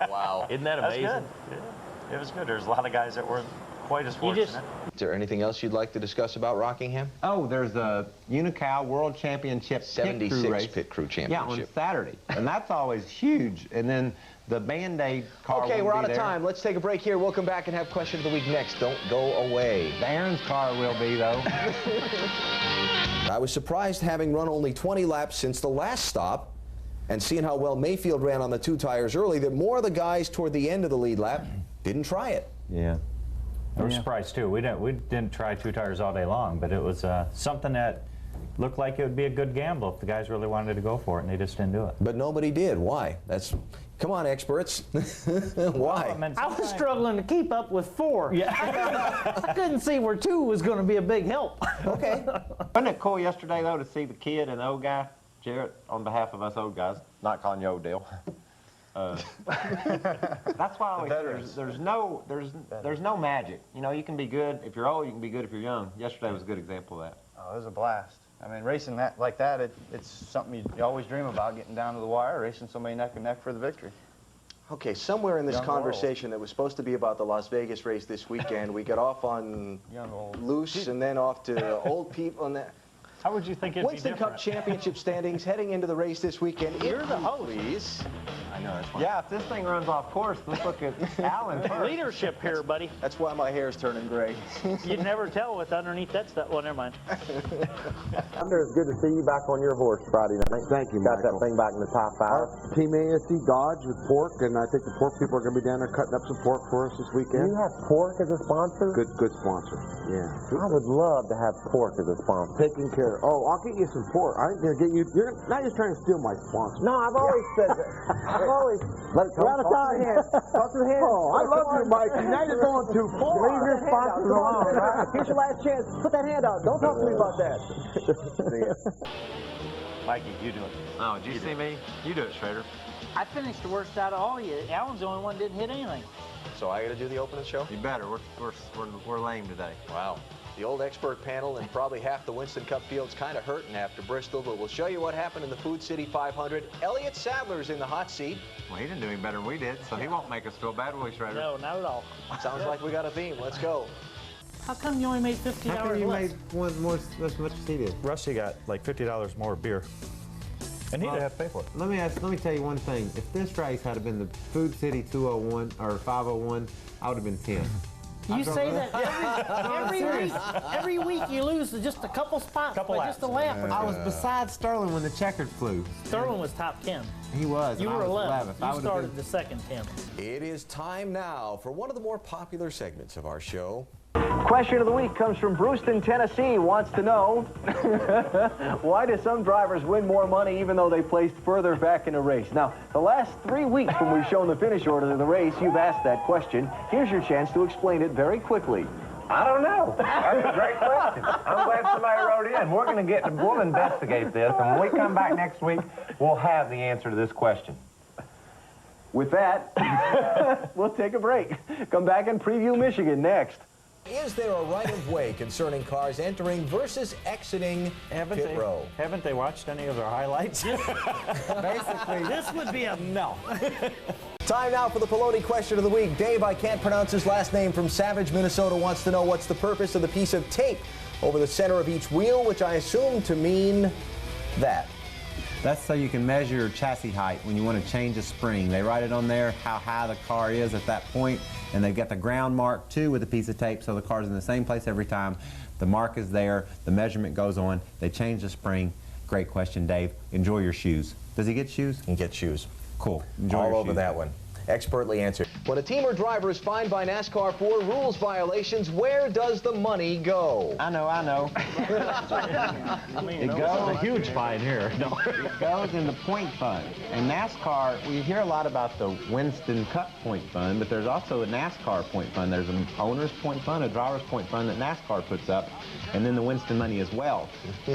Wow. Isn't that amazing? That's good. Yeah, it was good. There's a lot of guys that weren't quite as fortunate. Is there anything else you'd like to discuss about Rockingham? Oh, there's a Unical World Championship 76 pit crew championship. Yeah, on Saturday. And that's always huge. And then the Band-Aid car Okay, we're out of there. time. Let's take a break here. We'll come back and have question of the week next. Don't go away. The Aaron's car will be, though. I was surprised, having run only 20 laps since the last stop and seeing how well Mayfield ran on the 2 tires early, that more of the guys toward the end of the lead lap didn't try it. Yeah. I was surprised too. We didn't try 2 tires all day long, but it was something that looked like it would be a good gamble if the guys really wanted to go for it, and they just didn't do it. But nobody did. Why? Come on, experts. Why? I was struggling to keep up with 4. Yeah. I couldn't see where 2 was going to be a big help. Okay. Wasn't it cool yesterday, though, to see the kid and the old guy, Jarrett, on behalf of us old guys, not calling you old Dale. That's why I always say there's no magic. You know, you can be good if you're old, you can be good if you're young. Yesterday was a good example of that. Oh, it was a blast. I mean, racing like that, it's something you always dream about, getting down to the wire, racing somebody neck and neck for the victory. Okay, somewhere in this Young conversation that was supposed to be about the Las Vegas race this weekend, we got off on loose and then off to old people. And that. How would you think it'd Winston be different? Cup championship standings heading into the race this weekend. You're the host. Please. I know, that's fine. Yeah, if this thing runs off course, let's look at Allen first. Leadership here, buddy. That's why my hair's turning gray. You'd never tell what's underneath that stuff. Well, never mind. Thunder, it's good to see you back on your horse Friday night. Thank you, Got Michael. that thing back in the top 5. Our Team ASC Dodge with pork, and I think the pork people are going to be down there cutting up some pork for us this weekend. You have pork as a sponsor? Good sponsor. Yeah. I would love to have pork as a sponsor. Taking care. Oh, I'll get you some pork. I ain't gonna get you. You're not just trying to steal my sponsor. No, I've always said that. I've always. Let it come. We're out of time. Talk to the hand. Oh, I love you, Mikey. Now you're going too far. Leave your sponsors alone. Right? Here's your last chance. Put that hand out. Don't talk to me about that. Mikey, you do it. Oh, did you see me? You do it, Schrader. I finished the worst out of all of you. Alan's the only one that didn't hit anything. So I got to do the opening show? You better. We're lame today. Wow. The old expert panel and probably half the Winston Cup field's kind of hurting after Bristol, but we'll show you what happened in the Food City 500. Elliott Sadler's in the hot seat. Well, he didn't do any better than we did, so he won't make us feel bad, will he, Schrader? No, not at all. Sounds like we got a theme. Let's go. How come you only made $50 How come you less? made one more as much as he did? Rusty got like $50 more beer. And he didn't have to pay for it. Let me tell you one thing. If this race had been the Food City 201 or 501, I would have been 10. You say that every week you lose just a couple spots, just a lap. I was beside Sterling when the checkered flew. Sterling was top 10. He was. You were 11th. I You started the second 10. It is time now for one of the more popular segments of our show. Question of the week comes from Brewston, Tennessee. Wants to know, why do some drivers win more money even though they placed further back in a race? Now, the last 3 weeks when we've shown the finish order of the race, you've asked that question. Here's your chance to explain it very quickly. I don't know. That's a great question. I'm glad somebody wrote in. We'll investigate this, and when we come back next week, we'll have the answer to this question. With that, we'll take a break. Come back and preview Michigan next. Is there a right-of-way concerning cars entering versus exiting pit row? Haven't they watched any of their highlights? Basically, this would be a no. Time now for the Peloti question of the week. Dave, I can't pronounce his last name, from Savage, Minnesota, wants to know what's the purpose of the piece of tape over the center of each wheel, which I assume to mean that. That's so you can measure your chassis height when you want to change a spring. They write it on there how high the car is at that point, and they've got the ground mark too with a piece of tape, so the car's in the same place every time. The mark is there, the measurement goes on, they change the spring. Great question, Dave. Enjoy your shoes. Does he get shoes? He gets shoes. Cool. Enjoy All your over shoes. that one. expertly answered. When a team or driver is fined by NASCAR for rules violations, where does the money go? I know. It goes a huge fine here. No. It goes in the point fund. And NASCAR, we hear a lot about the Winston Cup point fund, but there's also a NASCAR point fund. There's an owner's point fund, a driver's point fund that NASCAR puts up, and then the Winston money as well.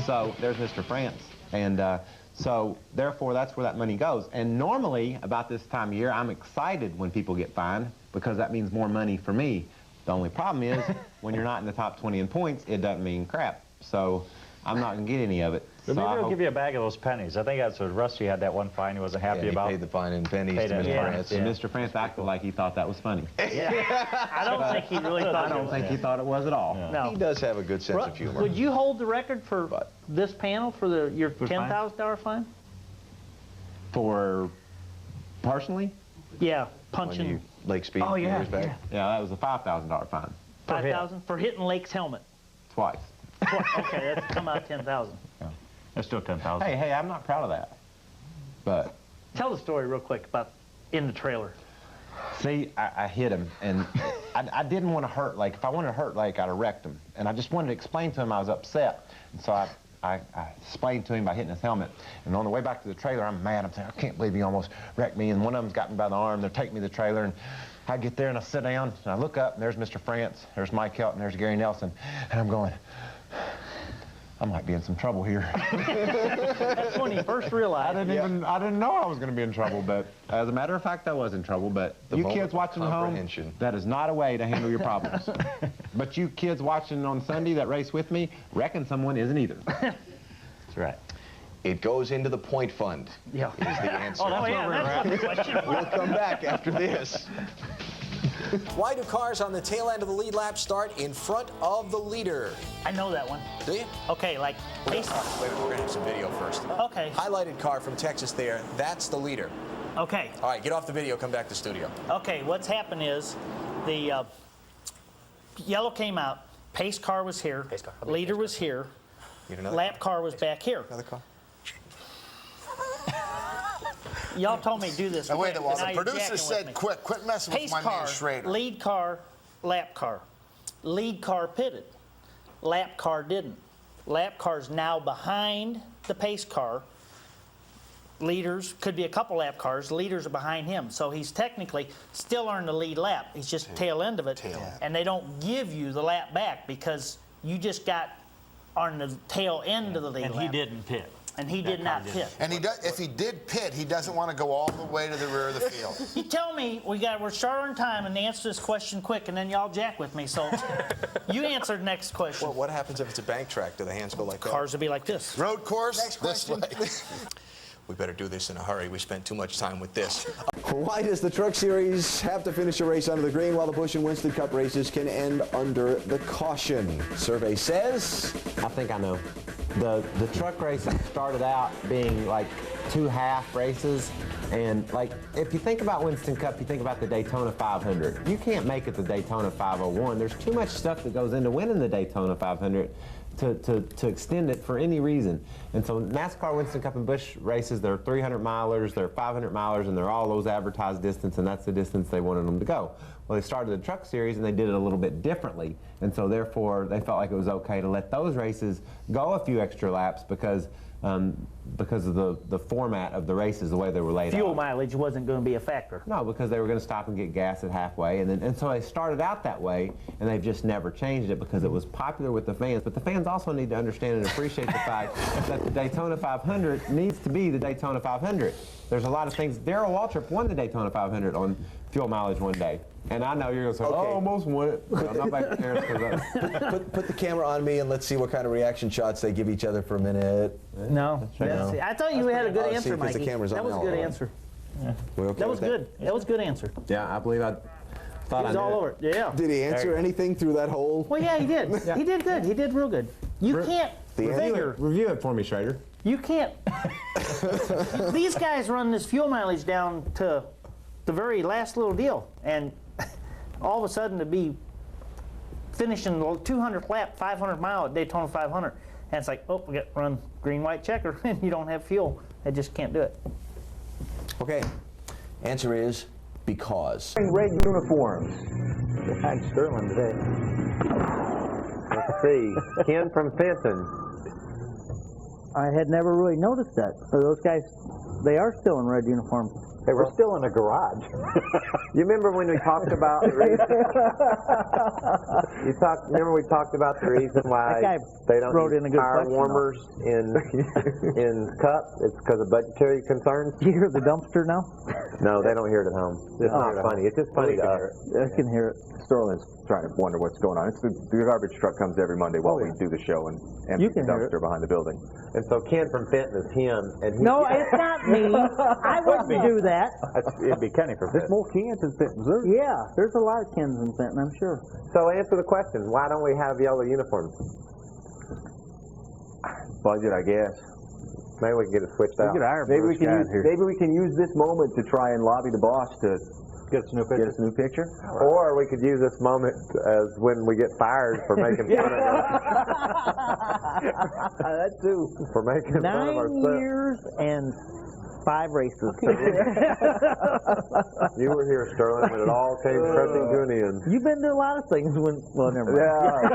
So there's Mr. France. And so therefore, that's where that money goes. And normally, about this time of year, I'm excited when people get fined because that means more money for me. The only problem is when you're not in the top 20 in points, it doesn't mean crap. So I'm not going to get any of it. Maybe they'll give you a bag of those pennies. I think that's what Rusty had that one fine he wasn't happy about. He paid the fine in pennies to Mr. France. And Mr. France acted like he thought that was funny. Yeah. I don't think he really thought I don't think he thought it was at all. No. He does have a good sense of humor. Would you hold the record for this panel for your $10,000 fine? For personally? Yeah, punching. Lake Speed years back? Yeah, that was a $5,000 fine. 5,000 for hitting Lake's helmet. Twice. Okay, that's come out 10,000. That's still 10,000. Hey, I'm not proud of that. But tell the story real quick about in the trailer. See, I hit him, and I didn't want to hurt Lake. If I wanted to hurt Lake, I'd have wrecked him. And I just wanted to explain to him I was upset. And so I explained to him by hitting his helmet. And on the way back to the trailer, I'm mad. I'm saying, I can't believe you almost wrecked me. And one of them's got me by the arm. They're taking me to the trailer. And I get there, and I sit down, and I look up, and there's Mr. France, there's Mike Helton, there's Gary Nelson. And I'm going, I might be in some trouble here. That's when you first realized. I didn't know I was going to be in trouble, but as a matter of fact, I was in trouble. But you kids watching at home, that is not a way to handle your problems. But you kids watching on Sunday that race with me, reckon someone isn't either. That's right. It goes into the point fund. Yeah. Is the answer. Oh, that's where we're at. We'll come back after this. Why do cars on the tail end of the lead lap start in front of the leader? I know that one. Do you? Okay, like... Wait, we're going to have some video first. Okay. Highlighted car from Texas there. That's the leader. Okay. All right, get off the video, come back to studio. Okay, what's happened is the yellow came out, pace car was here, leader was here, lap car was back here. Another car? Y'all told me to do this. Now, wait a quick, while. and The now you're producer jacking said, with me. quit messing with Pace my car, man Schrader. lead car, lap car. Lead car pitted. Lap car didn't. Lap car's now behind the pace car. Leaders, could be a couple lap cars, leaders are behind him. So he's technically still earned the lead lap. He's just tail end of it. And they don't give you the lap back because you just got on the tail end of the lead lap. And he didn't pit. And he did not pit. And if he did pit, he doesn't want to go all the way to the rear of the field. You tell me we're short on time and answer this question quick, and then y'all jack with me. So you answer the next question. Well, what happens if it's a bank track? Do the hands go like that? Cars will be like this. Road course? Next question. This way. We better do this in a hurry. We spent too much time with this. Why does the Truck Series have to finish a race under the green while the Busch and Winston Cup races can end under the caution? Survey says... I think I know. The truck races started out being like 2 half races, and like if you think about Winston Cup, you think about the Daytona 500. You can't make it the Daytona 501. There's too much stuff that goes into winning the Daytona 500 to extend it for any reason. And so NASCAR, Winston Cup, and Busch races, they're 300 milers, they're 500 milers, and they're all those advertised distance, and that's the distance they wanted them to go. Well, they started the Truck Series, and they did it a little bit differently, and so therefore they felt like it was okay to let those races go a few extra laps because of the format of the races, the way they were laid out. Fuel mileage wasn't going to be a factor. No, because they were going to stop and get gas at halfway, and so they started out that way, and they've just never changed it because it was popular with the fans. But the fans also need to understand and appreciate the fact that the Daytona 500 needs to be the Daytona 500. There's a lot of things. Darrell Waltrip won the Daytona 500 on fuel mileage one day. And I know you're going to say, oh, almost won it. But I'm not back to Terrence because Put the camera on me and let's see what kind of reaction shots they give each other for a minute. No. I thought you had a good answer, Mikey. The camera's on that was a good answer. Yeah. Okay that was good. That was a good answer. Yeah, I believe I thought he was all over it. Yeah. Did he answer anything through that whole? Well, yeah, he did. Yeah. He did good. He did real good. You can't review it for me, Schrader. You can't. These guys run this fuel mileage down to the very last little deal, and all of a sudden to be finishing the 200th lap, 500 mile at Daytona 500, and it's like, oh, we got to run green, white checker, and you don't have fuel. They just can't do it. Okay. Answer is because. Red uniforms. Behind Sterling today. Let's see. Ken from Benson. I had never really noticed that. So those guys, they are still in red uniforms. Hey, we're still in a garage. You remember when we talked about the reason? Remember we talked about the reason why they don't use tire warmers in Cup? It's because of budgetary concerns. Do you hear the dumpster now? No, they don't hear it at home. It's not funny. It's just funny to us. I can hear it. Sterling's trying to wonder what's going on. It's the garbage truck comes every Monday while we do the show and empties the dumpster behind the building. And so Ken from Fenton is him. And No, it's not me. I wouldn't do that. It'd be Kenny from Fenton. There's more Kens in Fenton, Missouri. Yeah, there's a lot of Kens in Fenton, I'm sure. So answer the question. Why don't we have yellow uniforms? Budget, I guess. Maybe we can get it switched out. Maybe we can use this moment to try and lobby the boss to get us a new picture. Or we could use this moment as when we get fired for making fun of us. That too. For making fun of 9 ourselves. years and 5 races. You were here, Sterling, when it all came crashing to an end. You've been to a lot of things when, well, never mind.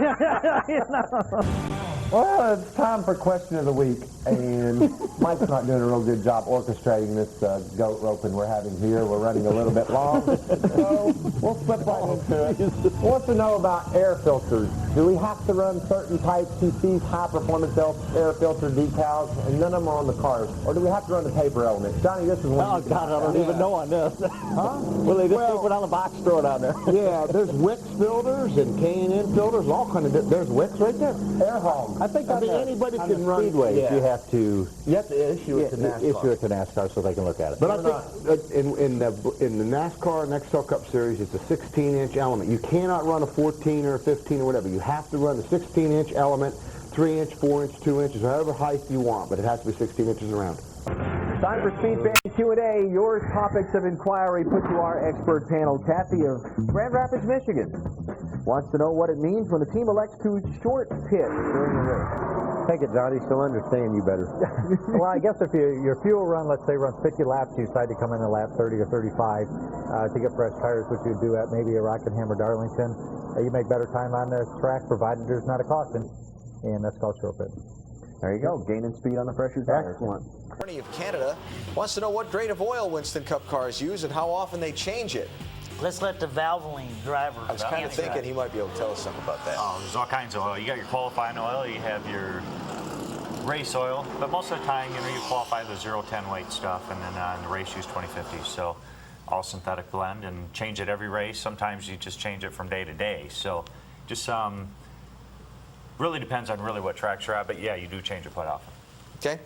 Well, it's time for question of the week, and Mike's not doing a real good job orchestrating this goat roping we're having here. We're running a little bit long, so we'll slip right into it. Wants to know about air filters. Do we have to run certain types? He sees high-performance air filter decals, and none of them are on the cars. Or do we have to run the paper element? Johnny, this is one. Oh, God, I don't even know on this. Huh? Well, they just take it out of the box, throw it out there. Yeah, there's Wix filters and K&N filters, all kind of. There's Wix right there. Air hogs. I think anybody can run. Speedway, if you have to. You have to issue it to NASCAR. Issue it to NASCAR so they can look at it. But I think in the NASCAR and XL Cup Series, it's a 16-inch element. You cannot run a 14 or a 15 or whatever. You have to run a 16-inch element, 3-inch, 4-inch, 2 inches, however height you want, but it has to be 16 inches around. Time for Speed Fan Q&A. Your topics of inquiry put to our expert panel. Kathy of Grand Rapids, Michigan, wants to know what it means when the team elects to short pit during the race. Take it, Johnny. She'll understand you better. Well, I guess if your fuel run, let's say, runs 50 laps, you decide to come in at lap 30 or 35 to get fresh tires, which you do at maybe a Rockingham or Darlington. You make better time on the track, provided there's not a caution, and that's called short pit. There you go, gaining speed on the fresher tires. Excellent. Bernie of Canada wants to know what grade of oil Winston Cup cars use and how often they change it. Let's let the Valvoline driver. I was kind of thinking he might be able to tell us something about that. Oh, there's all kinds of oil. You got your qualifying oil, you have your race oil, but most of the time, you know, you qualify the 0-10 weight stuff, and then in the race use 20/50. So all synthetic blend and change it every race. Sometimes you just change it from day to day. So just really depends on really what tracks you're at, but yeah, you do change it quite often. Okay.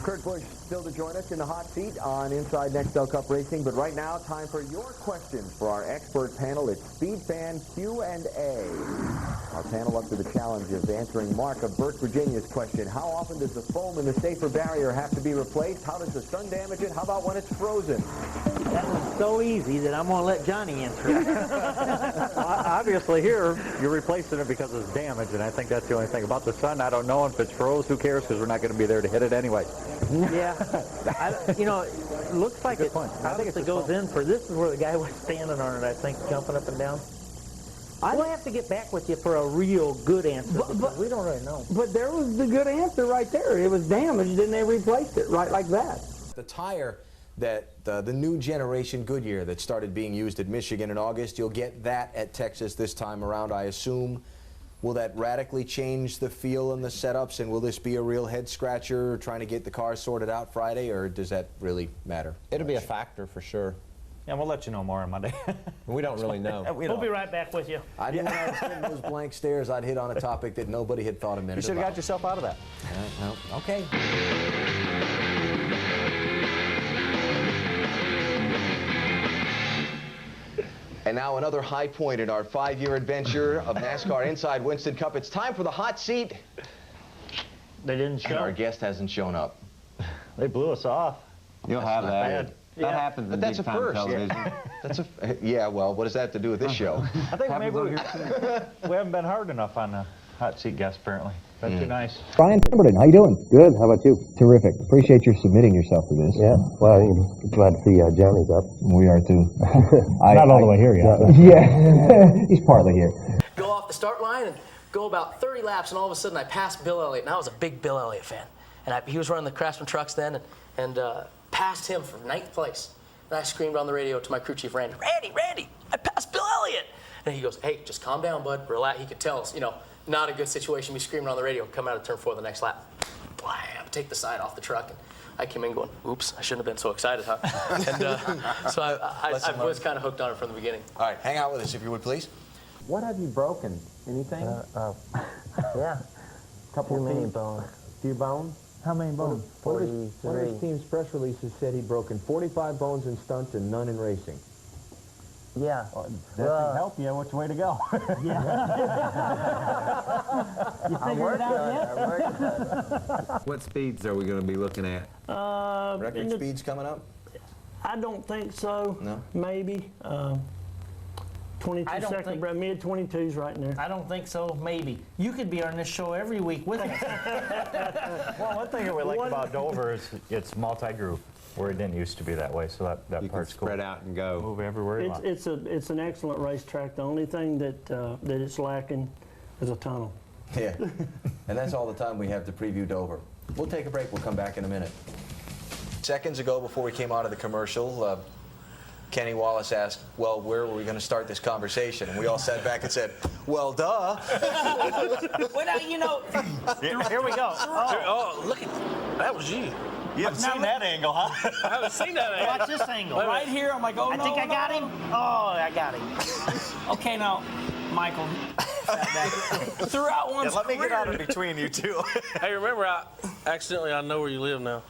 Kurt Busch still to join us in the hot seat on Inside XL Cup Racing, but right now, time for your questions for our expert panel. It's Speed Fan Q&A. Our panel up to the challenge of answering Mark of Burke, Virginia's question. How often does the foam in the safer barrier have to be replaced? How does the sun damage it? How about when it's frozen? That one's so easy that I'm going to let Johnny answer it. Obviously here, you're replacing it because it's damaged, and I think that's the only thing. About the sun, I don't know. If it's froze, who cares, because we're not going to be there to hit it anyway. Yeah. You know, it looks like it obviously goes in for, this is where the guy was standing on it, I think, jumping up and down. We'll have to get back with you for a real good answer, because we don't really know. But there was the good answer right there. It was damaged, and they replaced it right like that. The tire that the new generation Goodyear that started being used at Michigan in August, you'll get that at Texas this time around, I assume. Will that radically change the feel and the setups, and will this be a real head scratcher trying to get the car sorted out Friday, or does that really matter? It'll be a factor for sure. Yeah, we'll let you know more on Monday. We don't really know. We'll be right back with you. I knew when I was hitting those blank stares, I'd hit on a topic that nobody had thought a minute You should have about. got yourself out of that. No, okay. And now another high point in our 5-year adventure of NASCAR Inside Winston Cup. It's time for the hot seat. They didn't show. And our guest hasn't shown up. They blew us off. You'll have not that. bad. That happens in That's a big-time first. television. Yeah. That's a yeah. Well, what does that have to do with this show? I think maybe we haven't been hard enough on the hot seat guest, apparently. That's too nice. Brian Pemberton, how you doing? Good. How about you? Terrific. Appreciate your submitting yourself to this. Yeah. Well, glad to see Johnny's up. We are too. Not all the way here yet. Yeah, he's partly here. Go off the start line and go about 30 laps, and all of a sudden I passed Bill Elliott, and I was a big Bill Elliott fan. And he was running the Craftsman trucks then, and passed him for 9th place. And I screamed on the radio to my crew chief, Randy, I passed Bill Elliott. And he goes, hey, just calm down, bud. Relax. He could tell us, not a good situation. Me screaming on the radio, come out of turn 4 the next lap. Blam, take the side off the truck. And I came in going, oops, I shouldn't have been so excited, huh? And so I was kind of hooked on it from the beginning. All right, hang out with us if you would, please. What have you broken? Anything? Yeah. Couple many bones. Few bones? How many bones? One of his team's press releases said he'd broken 45 bones in stunts and none in racing. Yeah. That can help you. Which way to go? Yeah. You figured it out yet? What speeds are we going to be looking at? Record speeds coming up? I don't think so. No? Maybe. 22 I don't second, think- mid-22s right in there. I don't think so, maybe. You could be on this show every week with us. Well, one thing that we like about Dover is it's multi-group, where it didn't used to be that way, so that You part's can cool. spread out and go. Move everywhere you want. It's an excellent racetrack. The only thing that it's lacking is a tunnel. Yeah. And that's all the time we have to preview Dover. We'll take a break. We'll come back in a minute. Seconds ago, before we came out of the commercial, Kenny Wallace asked, well, where were we going to start this conversation? And we all sat back and said, well, duh. Well, now, Here we go. Oh, look at that was you. You haven't seen that angle, huh? I haven't seen that angle. Watch this angle. right here, I'm like, oh, I think I got him. Oh, I got him. Okay, now, Michael, throughout one's Let me career, get out of between you two. Hey, remember, I know where you live now.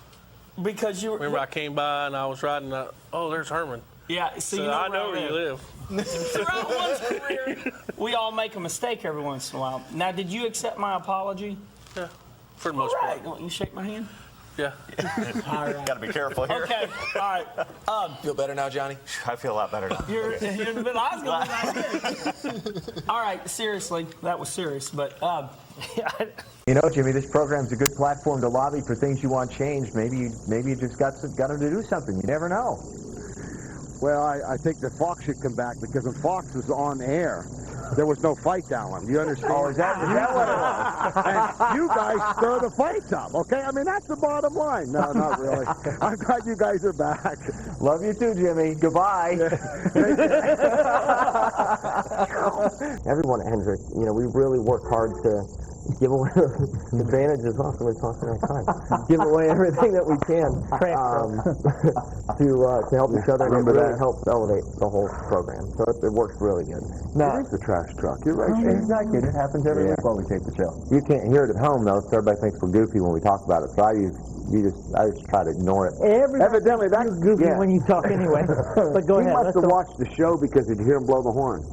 because you Remember, I came by and I was riding. Oh, there's Herman. Yeah, so you know I know where you live. Throughout one's career, we all make a mistake every once in a while. Now, did you accept my apology? Yeah, for the most All part. right, want you shake my hand? Yeah. All right. Got to be careful here. Okay, all right. Feel better now, Johnny? I feel a lot better now. You're in the middle. I was going to be All right, seriously, that was serious, but You know, Jimmy, this program's a good platform to lobby for things you want changed. Maybe you just got them to do something. You never know. Well, I think that Fox should come back because when Fox was on air, there was no fight down one. You understand? Oh, is that what it was? And you guys stir the fights up, okay? I mean, that's the bottom line. No, not really. I'm glad you guys are back. Love you too, Jimmy. Goodbye. Everyone at Hendrick, we really work hard to give away advantages also talking our time. Give away everything that we can to help each other, and it really helps elevate the whole program. So it works really good. Now, it is the trash truck. You're right, Shane. Exactly. It happens every week while we take the show. You can't hear it at home though, so everybody thinks we're goofy when we talk about it. So I just try to ignore it. Evidently, that's goofy when you talk anyway. But go he ahead. must have watched the show because he'd hear him blow the horn.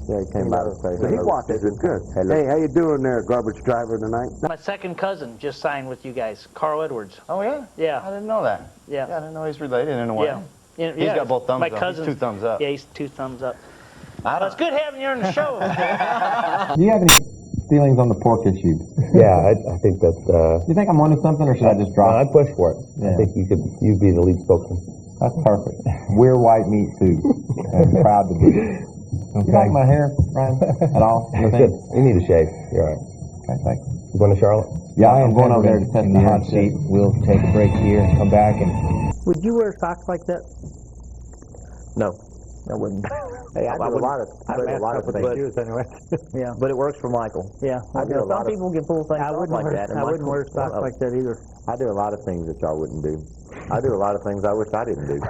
Yeah, he came by to say So he hello. watches it. Good. Hey, how you doing there, garbage driver tonight? My second cousin just signed with you guys, Carl Edwards. Oh, yeah? Yeah. I didn't know that. Yeah. I didn't know he's related in a way. Yeah. He's got both thumbs My up. cousin, He's 2 thumbs up. Yeah, he's 2 thumbs up. Well, it's good having you on the show. Do you have any feelings on the pork issue? Yeah, I think that. You think I'm onto something, or should I just drop? I'd push for it. Yeah. I think you'd be the lead spokesman. That's perfect. We're white meat soup, and proud to be. Okay. You like my hair, Ryan? At all? You should. You need a shave. You're all right. Okay, thanks. You going to Charlotte? Yeah, I'm going over there to test the hot seat. We'll take a break here and come back and. Would you wear socks like that? No, I wouldn't. Hey, I do a lot of things. anyway. Yeah. But it works for Michael. Yeah. I do a lot Some people can pull things off like that. I wouldn't wear socks like that either. I do a lot of things that y'all wouldn't do. I do a lot of things I wish I didn't do.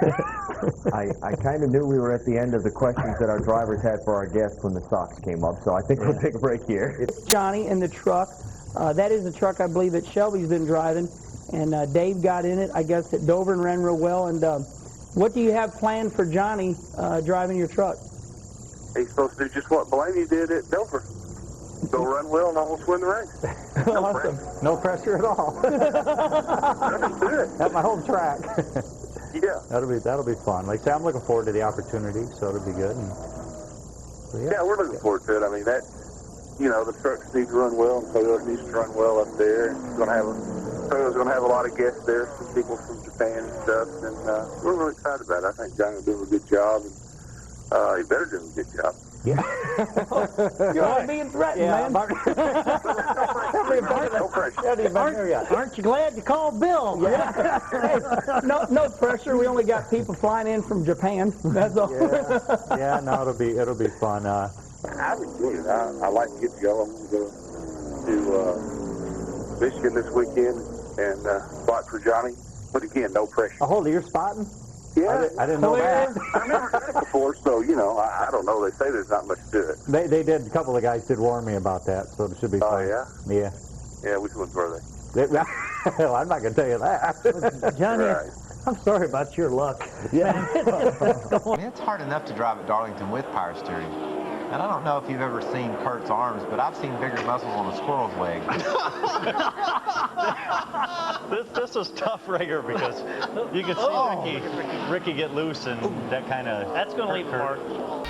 I kind of knew we were at the end of the questions that our drivers had for our guests when the socks came up, so I think we'll take a break here. Johnny in the truck. That is the truck I believe that Shelby's been driving, and Dave got in it, I guess, at Dover and ran real well. And what do you have planned for Johnny driving your truck? He's supposed to do just what Blaney did at Dover. Go run well and almost win the race. Awesome. No pressure at all. At my home track. Yeah. That'll be fun. Like I say, I'm looking forward to the opportunity, so it'll be good. And, Yeah, we're looking forward to it. I mean, you know, the trucks need to run well, and Toyota needs to run well up there. And Toyota's going to have a lot of guests there, some people from Japan and stuff, and we're really excited about it. I think Johnny will do a good job, and he better do a good job. Yeah. You're being threatened, man. Aren't you glad you called Bill? Yeah. Hey, no pressure. We only got people flying in from Japan. That's all. Yeah, no, it'll be fun. I enjoy it. I like to get to go. I'm going to go to Michigan this weekend and spot for Johnny. But again, no pressure. Oh, hold it, you're spotting? Yeah. I didn't know that. I've never done it before, so, you know, I don't know. They say there's not much to it. They did. A couple of guys did warn me about that, so it should be fun. Oh, yeah? Yeah. Yeah, which ones were they? Well, I'm not going to tell you that. Johnny, Right. I'm sorry about your luck. Yeah. It's hard enough to drive at Darlington with power steering. And I don't know if you've ever seen Kurt's arms, but I've seen bigger muscles on a squirrel's leg. This is tough, Rager, because you can see Ricky get loose and that kind of... That's going to leave a mark.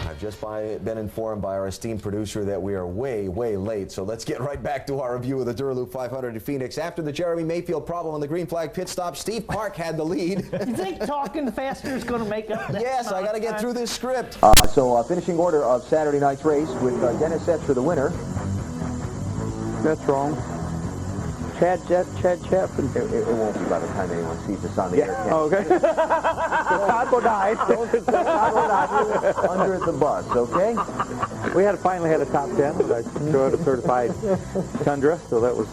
I've just been informed by our esteemed producer that we are way, way late, so let's get right back to our review of the Duraloop 500 in Phoenix. After the Jeremy Mayfield problem on the green flag pit stop, Steve Park had the lead. You think talking faster is going to make up that? Yes, I got to get through this script. So finishing order of Saturday night's race with Dennis Setzer the winner. That's wrong. Chad Chapman. It won't be by the time anyone sees this on the air. Okay. Todd will die. Under the bus, okay? We finally had a top 10, but I drove a certified Tundra, so that was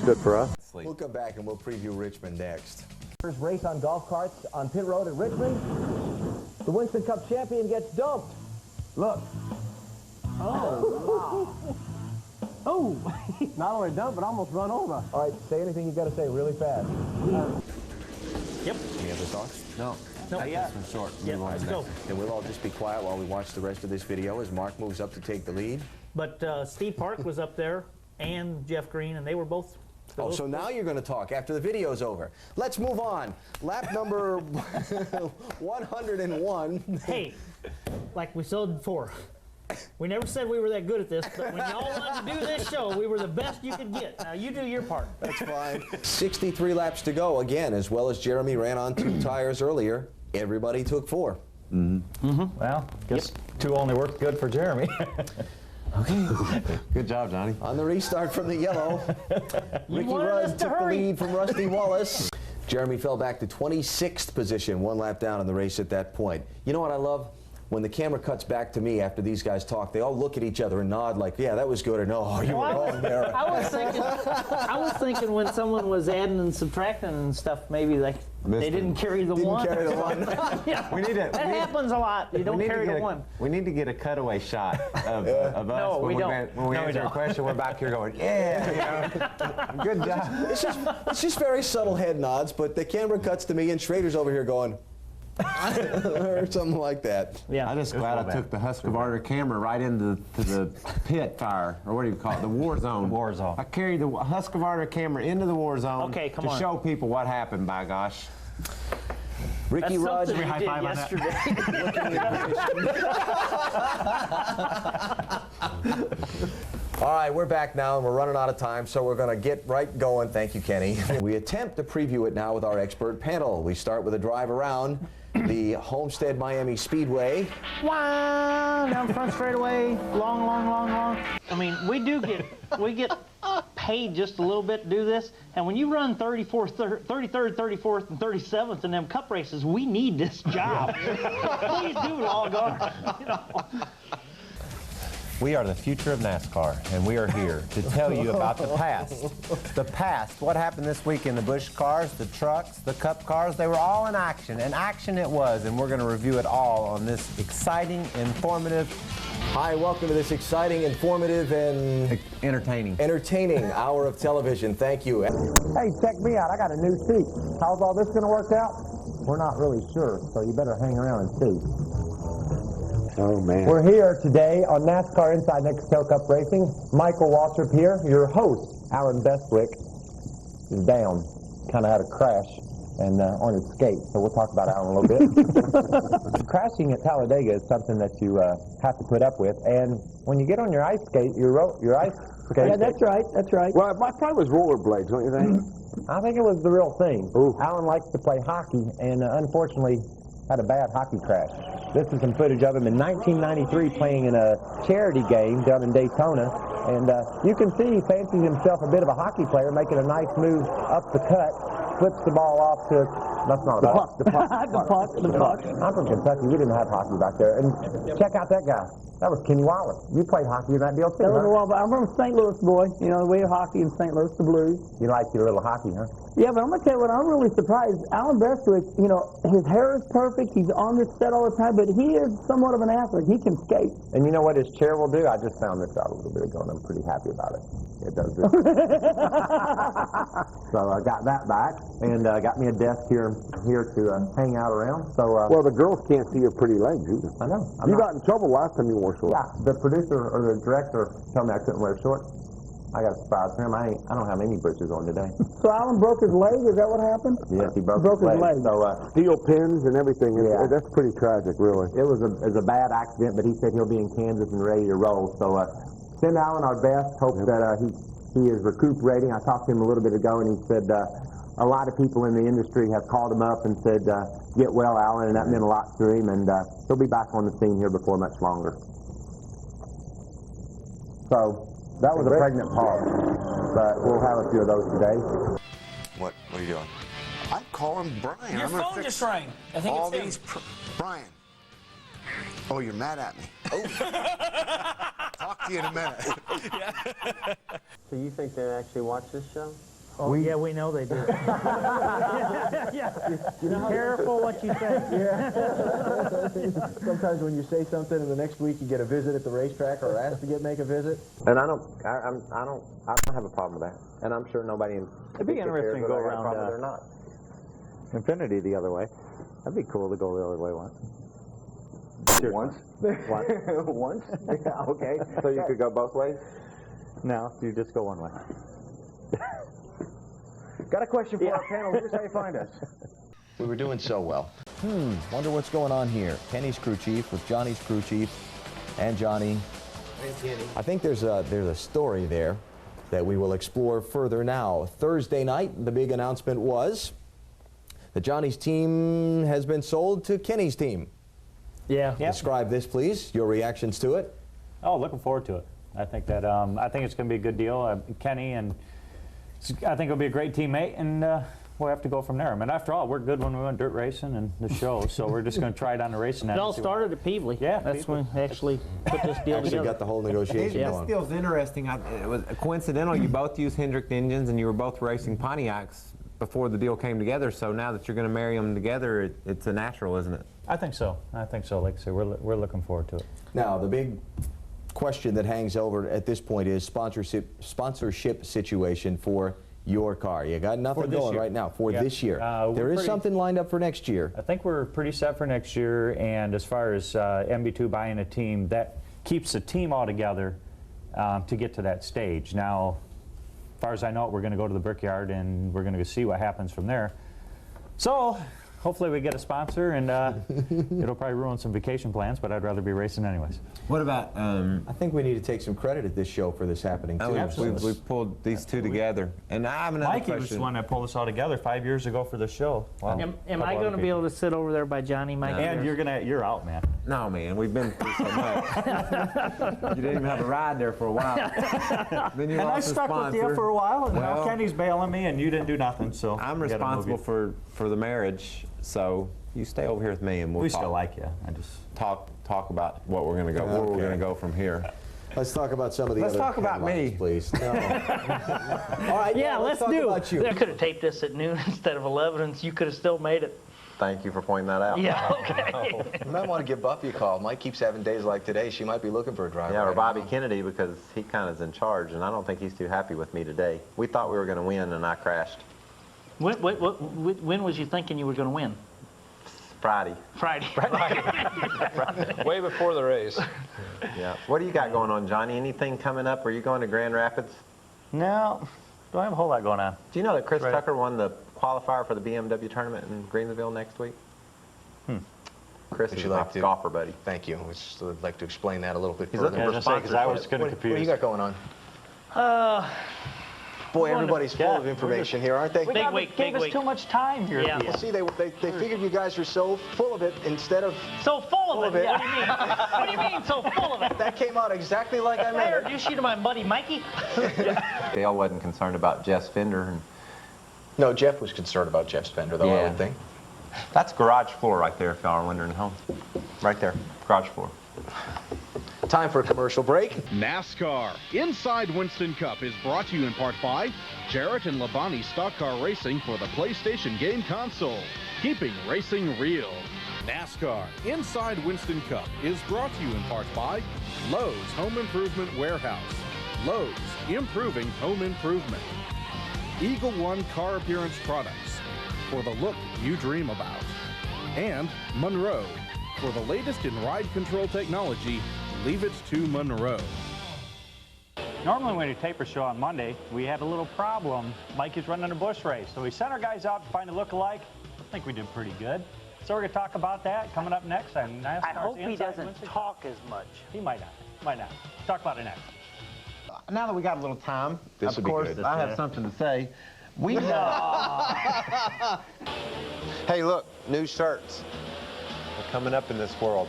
good for us. We'll come back and we'll preview Richmond next. First race on golf carts on pit road at Richmond. The Winston Cup champion gets dumped. Look. Oh, wow. Oh, not only dumped, but almost run over. All right, say anything you've got to say really fast. Yep. Any other thoughts? No. No. Yeah. Short. Yeah, let's go. Then we'll all just be quiet while we watch the rest of this video as Mark moves up to take the lead. But Steve Park was up there and Jeff Green, and they were both... Oh, so now you're going to talk after the video's over. Let's move on. Lap number 101. Hey, like we said before, we never said we were that good at this, but when y'all wanted to do this show, we were the best you could get. Now you do your part. That's fine. 63 laps to go. Again, as well as Jeremy ran on 2 tires earlier, everybody took 4. Well, guess 2 only worked good for Jeremy. Okay. Good job, Johnny. On the restart from the yellow, Ricky Rudd took the lead from Rusty Wallace. Jeremy fell back to 26th position, 1 lap down in the race at that point. You know what I love? When the camera cuts back to me after these guys talk, they all look at each other and nod like, yeah, that was good, or no, you were wrong there. I was thinking when someone was adding and subtracting and stuff, maybe like they didn't carry the one. Carry the one. Yeah. We need that happens a lot. You don't carry the one. We need to get a cutaway shot of us. No, we don't. When we answer a question, we're back here going, yeah, you know, good job. It's just very subtle head nods, but the camera cuts to me and Schrader's over here going, or something like that. Yeah. I'm just glad I took the Husqvarna camera right into the pit fire, or what do you call it, the war zone. War zone. I carried the Husqvarna camera into the war zone to show people what happened, by gosh. Ricky Rudd. That's something you did yesterday. All right, we're back now, and we're running out of time, so we're going to get right going. Thank you, Kenny. We attempt to preview it now with our expert panel. We start with a drive around the Homestead Miami Speedway. Wow, down front straightaway, long. I mean, we get paid just a little bit to do this, and when you run 33rd, 34th, and 37th in them cup races, we need this job. Please do it all, God. You know. We are the future of NASCAR, and we are here to tell you about the past. The past, what happened this week in the Busch cars, the trucks, the Cup cars, they were all in action, and action it was, and we're going to review it all on this exciting, informative... Hi, welcome to this exciting, informative, and... entertaining hour of television. Thank you. Hey, check me out. I got a new seat. How's all this going to work out? We're not really sure, so you better hang around and see. Oh, man. We're here today on NASCAR Inside Winston Cup Racing. Michael Waltrip here. Your host, Allen Bestwick, is down. Kind of had a crash. and on his skates. So we'll talk about Allen a little bit. Crashing at Talladega is something that you have to put up with, and when you get on your ice skate, your ice skate. Yeah, that's right. That's right. Well, my probably was rollerblades, don't you think? I think it was the real thing. Allen likes to play hockey, and unfortunately had a bad hockey crash. This is some footage of him in 1993 playing in a charity game down in Daytona, and you can see he fancies himself a bit of a hockey player, making a nice move up the cut, flips the ball off to, that's not The right. puck. The puck. I'm from Kentucky. We didn't have hockey back there. And check out that guy. That was Kenny Wallace. You played hockey in that deal too, That was huh? a while, but I'm from St. Louis, boy. You know, we have hockey in St. Louis, the Blues. You like your little hockey, huh? Yeah, but I'm going to tell you what, I'm really surprised. Allen Bestwick, you know, his hair is perfect. He's on the set all the time, but he is somewhat of an athlete. He can skate. And you know what his chair will do? I just found this out a little bit ago, and I'm pretty happy about it. It does this. So I got that back, and got me a desk here to hang out around. So Well, the girls can't see your pretty legs either. I know. You got in trouble last time you wore shorts. Yeah, the producer or the director told me I couldn't wear shorts. I got a surprise for him. I don't have any britches on today. So Allen broke his leg? Is that what happened? Yes, he broke his leg. So steel pins and everything. Yeah. That's pretty tragic, really. it was a bad accident, but he said he'll be in Kansas and ready to roll. So send Allen our best. Hope that he is recuperating. I talked to him a little bit ago, and he said a lot of people in the industry have called him up and said, get well, Allen, and that meant a lot to him, and he'll be back on the scene here before much longer. So that was a pregnant pause, but we'll have a few of those today. What are you doing? I'm calling Brian. Your I'm gonna phone fix just rang. I think all it's him. these. Brian. Oh, you're mad at me. Oh. Talk to you in a minute. So you think they actually watch this show? Oh, yeah, we know they do. Be careful what you say. Sometimes when you say something and the next week you get a visit at the racetrack or asked to make a visit. And I don't have a problem with that. And I'm sure nobody in It'd be interesting to go around or not. Infinity the other way. That'd be cool to go the other way once. Once? Once? Yeah, okay. So you could go both ways? No, you just go one way. Got a question for our panel. Here's how you find us. We were doing so well. Wonder what's going on here. Kenny's crew chief with Johnny's crew chief and Johnny. I think there's a story there that we will explore further now. Thursday night, the big announcement was that Johnny's team has been sold to Kenny's team. Yeah. Describe this, please. Your reactions to it. Oh, looking forward to it. I think that I think it's going to be a good deal. Kenny, and I think it'll be a great teammate, and we'll have to go from there. I mean, after all, we're good when we went dirt racing and the show, so we're just going to try it on the racing. It all started at Peevely. Yeah, that's when we actually put this deal Actually together. got the whole negotiation This going. deal's interesting. It was coincidental. You both used Hendrick engines, and you were both racing Pontiacs before the deal came together. So now that you're going to marry them together, it's a natural, isn't it? I think so. Like I said, we're looking forward to it. Now, the big question that hangs over at this point is sponsorship situation for your car. You got nothing going right now for this year. There is something lined up for next year. I think we're pretty set for next year, and as far as MB2 buying a team, that keeps the team all together to get to that stage. Now, as far as I know, we're going to go to the Brickyard, and we're going to see what happens from there. So, hopefully we get a sponsor, and it'll probably ruin some vacation plans, but I'd rather be racing anyways. What about... I think we need to take some credit at this show for this happening, too. We pulled these two together. And I have another Mikey question. was the one that pulled us all together 5 years ago for this show. Wow. Am I going to be able to sit over there by Johnny, Mike? And you're out, man. No, man, we've been through so much. You didn't even have a ride there for a while. Then you And I lost a stuck with you sponsor. for a while, and now Well, Kenny's bailing me, and you didn't do nothing. So I'm we gotta move responsible you. for the marriage, so you stay over here with me, and we'll We talk, still like you. I just talk about what we're gonna go, where we're gonna go from here. Let's talk about some of the Let's other talk about headlines, me. please. No. All right, Yeah, let's talk do. about you. I could have taped this at noon instead of 11, and you could have still made it. Thank you for pointing that out. Yeah, okay. You might want to give Buffy a call. Mike keeps having days like today. She might be looking for a driver. Yeah, or right Bobby now. Kennedy, because he kind of is in charge, and I don't think he's too happy with me today. We thought we were going to win, and I crashed. When was you thinking you were going to win? Friday. Friday. Way before the race. Yeah. What do you got going on, Johnny? Anything coming up? Are you going to Grand Rapids? No, don't have a whole lot going on. Do you know that Chris Tucker won the qualifier for the BMW tournament in Greenville next week? Chris is my golfer buddy. Thank you. I'd like to explain that a little bit He's further. looking for sponsors. I was going to confuse. What do you got going on? Boy, everybody's full of information here, aren't they? Gave us too much time here. Yeah. Well, see, they figured you guys were so full of it instead of so full of it. What do you mean? What do you mean so full of it? That came out exactly like I meant it. You shoot to my buddy Mikey. Dale wasn't concerned about Jeff's fender. And no, Jeff was concerned about Jeff's fender, though, I would think. That's garage floor right there, if y'all are wondering at home. Right there, garage floor. Time for a commercial break. NASCAR Inside Winston Cup is brought to you in part by Jarrett and Labonte Stock Car Racing for the PlayStation game console, keeping racing real. NASCAR Inside Winston Cup is brought to you in part by Lowe's Home Improvement Warehouse. Lowe's, improving home improvement. Eagle One Car Appearance Products, for the look you dream about. And Monroe, for the latest in ride control technology, leave it to Monroe. Normally when we tape a show on Monday, we had a little problem. Mike is running a Busch race, so we sent our guys out to find a look-alike. I think we did pretty good. So we're going to talk about that coming up next on NASCAR's I hope he doesn't Winston talk as much. He might not. Might not. Talk about it next. Now that we got a little time, This of will be course, good. I have something to say. Hey, look, new shirts. We're coming up in this world.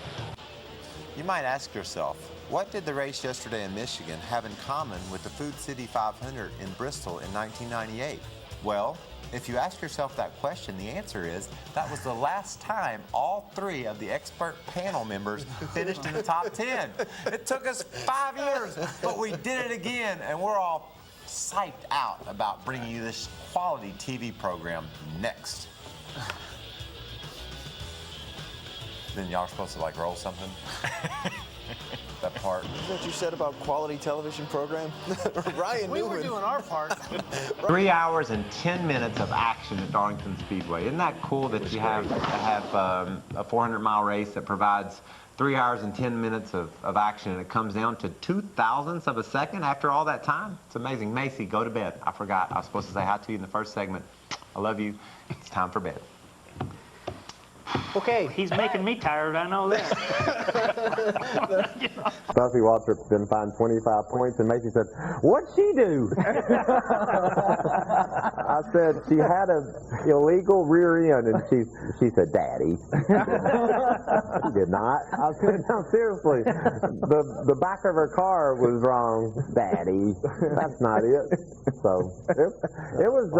You might ask yourself, what did the race yesterday in Michigan have in common with the Food City 500 in Bristol in 1998? Well, if you ask yourself that question, the answer is that was the last time all three of the expert panel members finished in the top 10. It took us 5 years, but we did it again, and we're all psyched out about bringing you this quality TV program next. Then y'all are supposed to like roll something? That part. Is that what you said about quality television program? Ryan We Newman. were doing our part. 3 hours and 10 minutes of action at Darlington Speedway. Isn't that cool that you have a 400-mile race that provides 3 hours and 10 minutes of action, and it comes down to 0.02 of a second after all that time? It's amazing. Macy, go to bed. I forgot. I was supposed to say hi to you in the first segment. I love you. It's time for bed. Okay, he's making me tired, I know that. Buffy Waltrip's been fined 25 points, and Macy said, "What'd she do?" I said, "She had an illegal rear end," and she said, "Daddy." She did not. I said, "No, seriously, the back of her car was wrong, Daddy. That's not it." So it was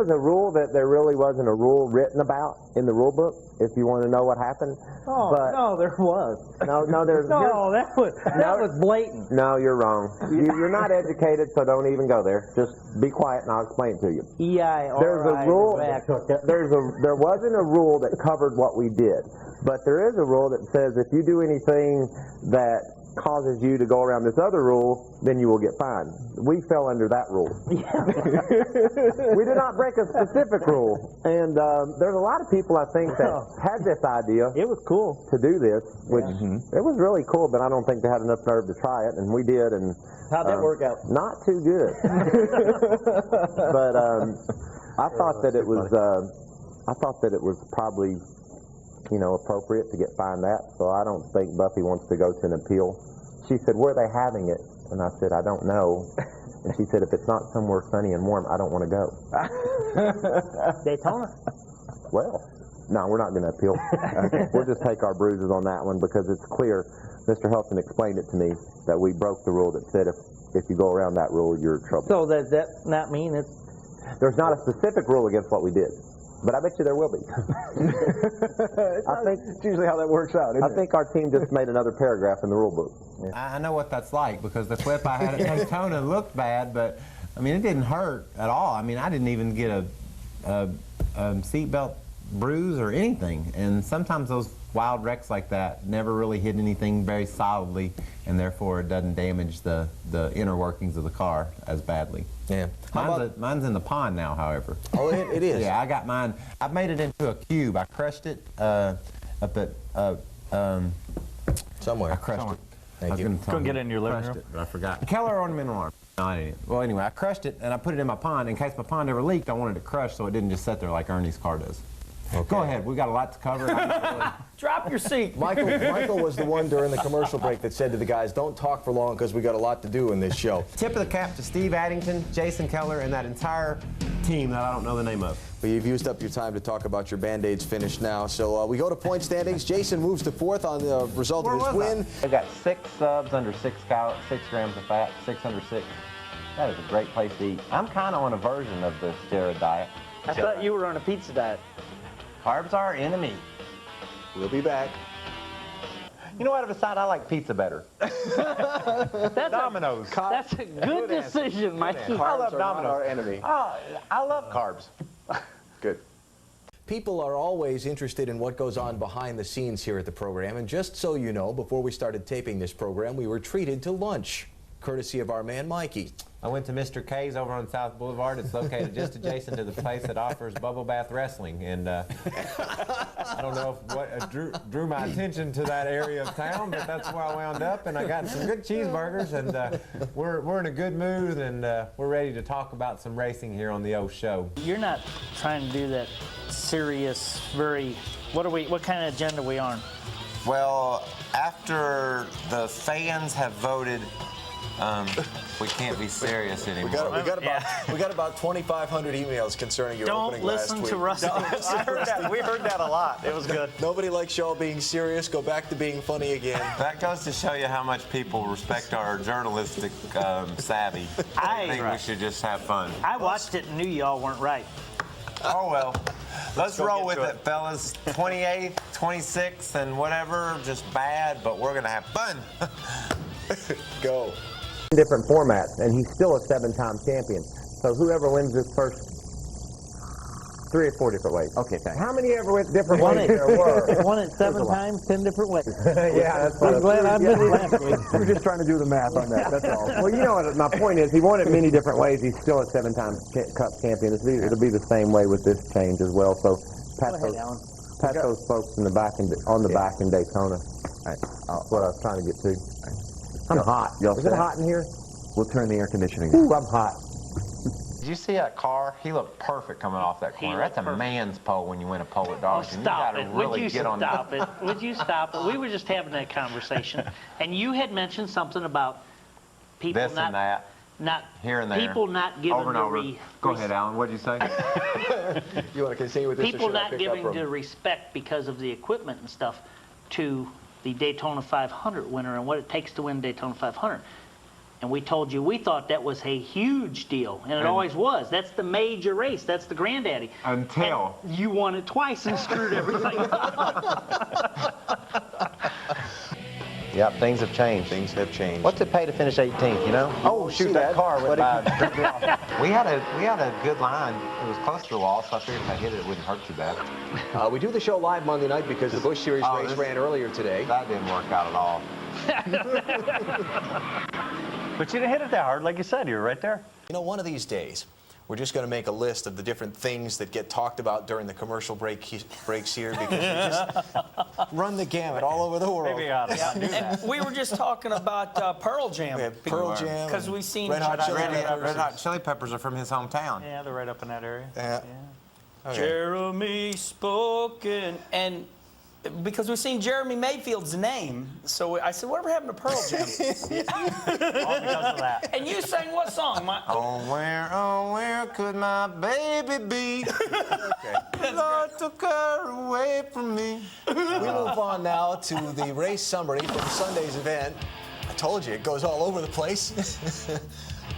a rule that there really wasn't a rule written about in the rule book, if you want to know what happened. Oh, but no, there was. No, there's No, that was blatant. No, you're wrong. You're not educated, so don't even go there. Just be quiet and I'll explain it to you. There's a rule. There wasn't a rule that covered what we did, but there is a rule that says if you do anything that causes you to go around this other rule, then you will get fined. We fell under that rule. We did not break a specific rule, and there's a lot of people, I think, that had this idea. It was cool to do this, which it was really cool, but I don't think they had enough nerve to try it, and we did. And how'd that work out? Not too good. But I thought that it was. I thought that it was probably, appropriate to get fined that. So I don't think Buffy wants to go to an appeal. She said, "Where are they having it?" And I said, "I don't know." And she said, "If it's not somewhere sunny and warm, I don't want to go." Daytona. Well, no, we're not going to appeal. We'll just take our bruises on that one because it's clear. Mr. Helton explained it to me that we broke the rule that said if you go around that rule, you're in trouble. So does that not mean it's... There's not a specific rule against what we did. But I bet you there will be. I think it's usually how that works out. I think our team just made another paragraph in the rule book. I know what that's like because the clip I had at Daytona looked bad, but I mean it didn't hurt at all. I mean I didn't even get a seatbelt bruise or anything. And sometimes those wild wrecks like that never really hit anything very solidly, and therefore it doesn't damage the inner workings of the car as badly. Yeah. Mine's in the pond now, however. Oh, it is? Yeah, I got mine. I've made it into a cube. I crushed it up at... somewhere. I crushed it. Thank you. Couldn't get it in your living room? But I forgot. Keller Ornamental Arm. No, I didn't. Well, anyway, I crushed it, and I put it in my pond. In case my pond ever leaked, I wanted it crushed so it didn't just sit there like Ernie's car does. Okay. Go ahead. We've got a lot to cover. Drop your seat. Michael was the one during the commercial break that said to the guys, don't talk for long because we got a lot to do in this show. Tip of the cap to Steve Addington, Jason Keller, and that entire team that I don't know the name of. Well, you've used up your time to talk about your Band-Aids finished now. So we go to point standings. Jason moves to 4th on the result of his win. I got 6 subs under 6 grams of fat, 6 under 6. That is a great place to eat. I'm kind of on a version of the steroid diet. I thought you were on a pizza diet. Carbs are our enemy. We'll be back. You know what? I've decided I like pizza better. Domino's. That's a good decision, Mikey. I love Carbs are not Domino's. our enemy. I love carbs. Good. People are always interested in what goes on behind the scenes here at the program, and just so you know, before we started taping this program, we were treated to lunch, courtesy of our man Mikey. I went to Mr. K's over on South Boulevard. It's located just adjacent to the place that offers bubble bath wrestling. And I don't know if what drew my attention to that area of town, but that's where I wound up. And I got some good cheeseburgers, and we're in a good mood, and we're ready to talk about some racing here on the O Show. You're not trying to do that serious, what kind of agenda are we on? Well, after the fans have voted, we can't be serious anymore. We got about 2,500 emails concerning your opening last week. Don't listen to Rusty. I heard that. We heard that a lot. It was good. Nobody likes y'all being serious. Go back to being funny again. That goes to show you how much people respect our journalistic savvy. I think we should just have fun. I watched it and knew y'all weren't right. Oh, well. Let's roll with it, fellas. 28th, 26th, and whatever, just bad, but we're going to have fun. Go. Different formats, and he's still a 7-time champion. So whoever wins this first 3 or 4 different ways. Okay, thanks. How many ever went different ways there were? Won it 7 times, 10 different ways. Yeah, that's I'm glad I missed last week. We're just trying to do the math on that, that's all. Well, you know what my point is, he won it many different ways. He's still a 7-time Cup champion. It'll be the same way with this change as well. So pat those folks in the back on the back in Daytona. Right. That's what I was trying to get to. I'm hot. Is it hot in here? We'll turn the air conditioning on. Ooh, I'm hot. Did you see that car? He looked perfect coming off that corner. That's a man's pole when you win a pole at Dodge. Oh, stop it. Would you stop it? Would you stop it? We were just having that conversation. And you had mentioned something about people this and that. Not here and there. People not giving over and over. Go ahead, Alan. What did you say? You want to continue with this? People not giving the respect because of the equipment and stuff to the Daytona 500 winner and what it takes to win Daytona 500. And we told you we thought that was a huge deal, and it always was. That's the major race. That's the granddaddy. Until and you won it twice and screwed everything up. Yep, things have changed. Things have changed. What's it pay to finish 18th, you know? Oh, shoot, that car went by. we had a good line. It was close to the wall, so I figured if I hit it, it wouldn't hurt too bad. We do the show live Monday night because the Busch Series race ran earlier today. That didn't work out at all. But you didn't hit it that hard, like you said. You were right there. You know, one of these days, we're just going to make a list of the different things that get talked about during the commercial breaks here because we just run the gamut all over the world. Maybe I ought to do that. We were just talking about Pearl Jam. We had Pearl Jam. Because we've seen Red Hot Chili Peppers are from his hometown. Yeah, they're right up in that area. Yeah. Okay. Jeremy spoken, and because we've seen Jeremy Mayfield's name, so I said, whatever happened to Pearl Jam? All because of that. And you sang what song? Oh, where could my baby be? Lord took her away from me. We move on now to the race summary from Sunday's event. I told you, it goes all over the place.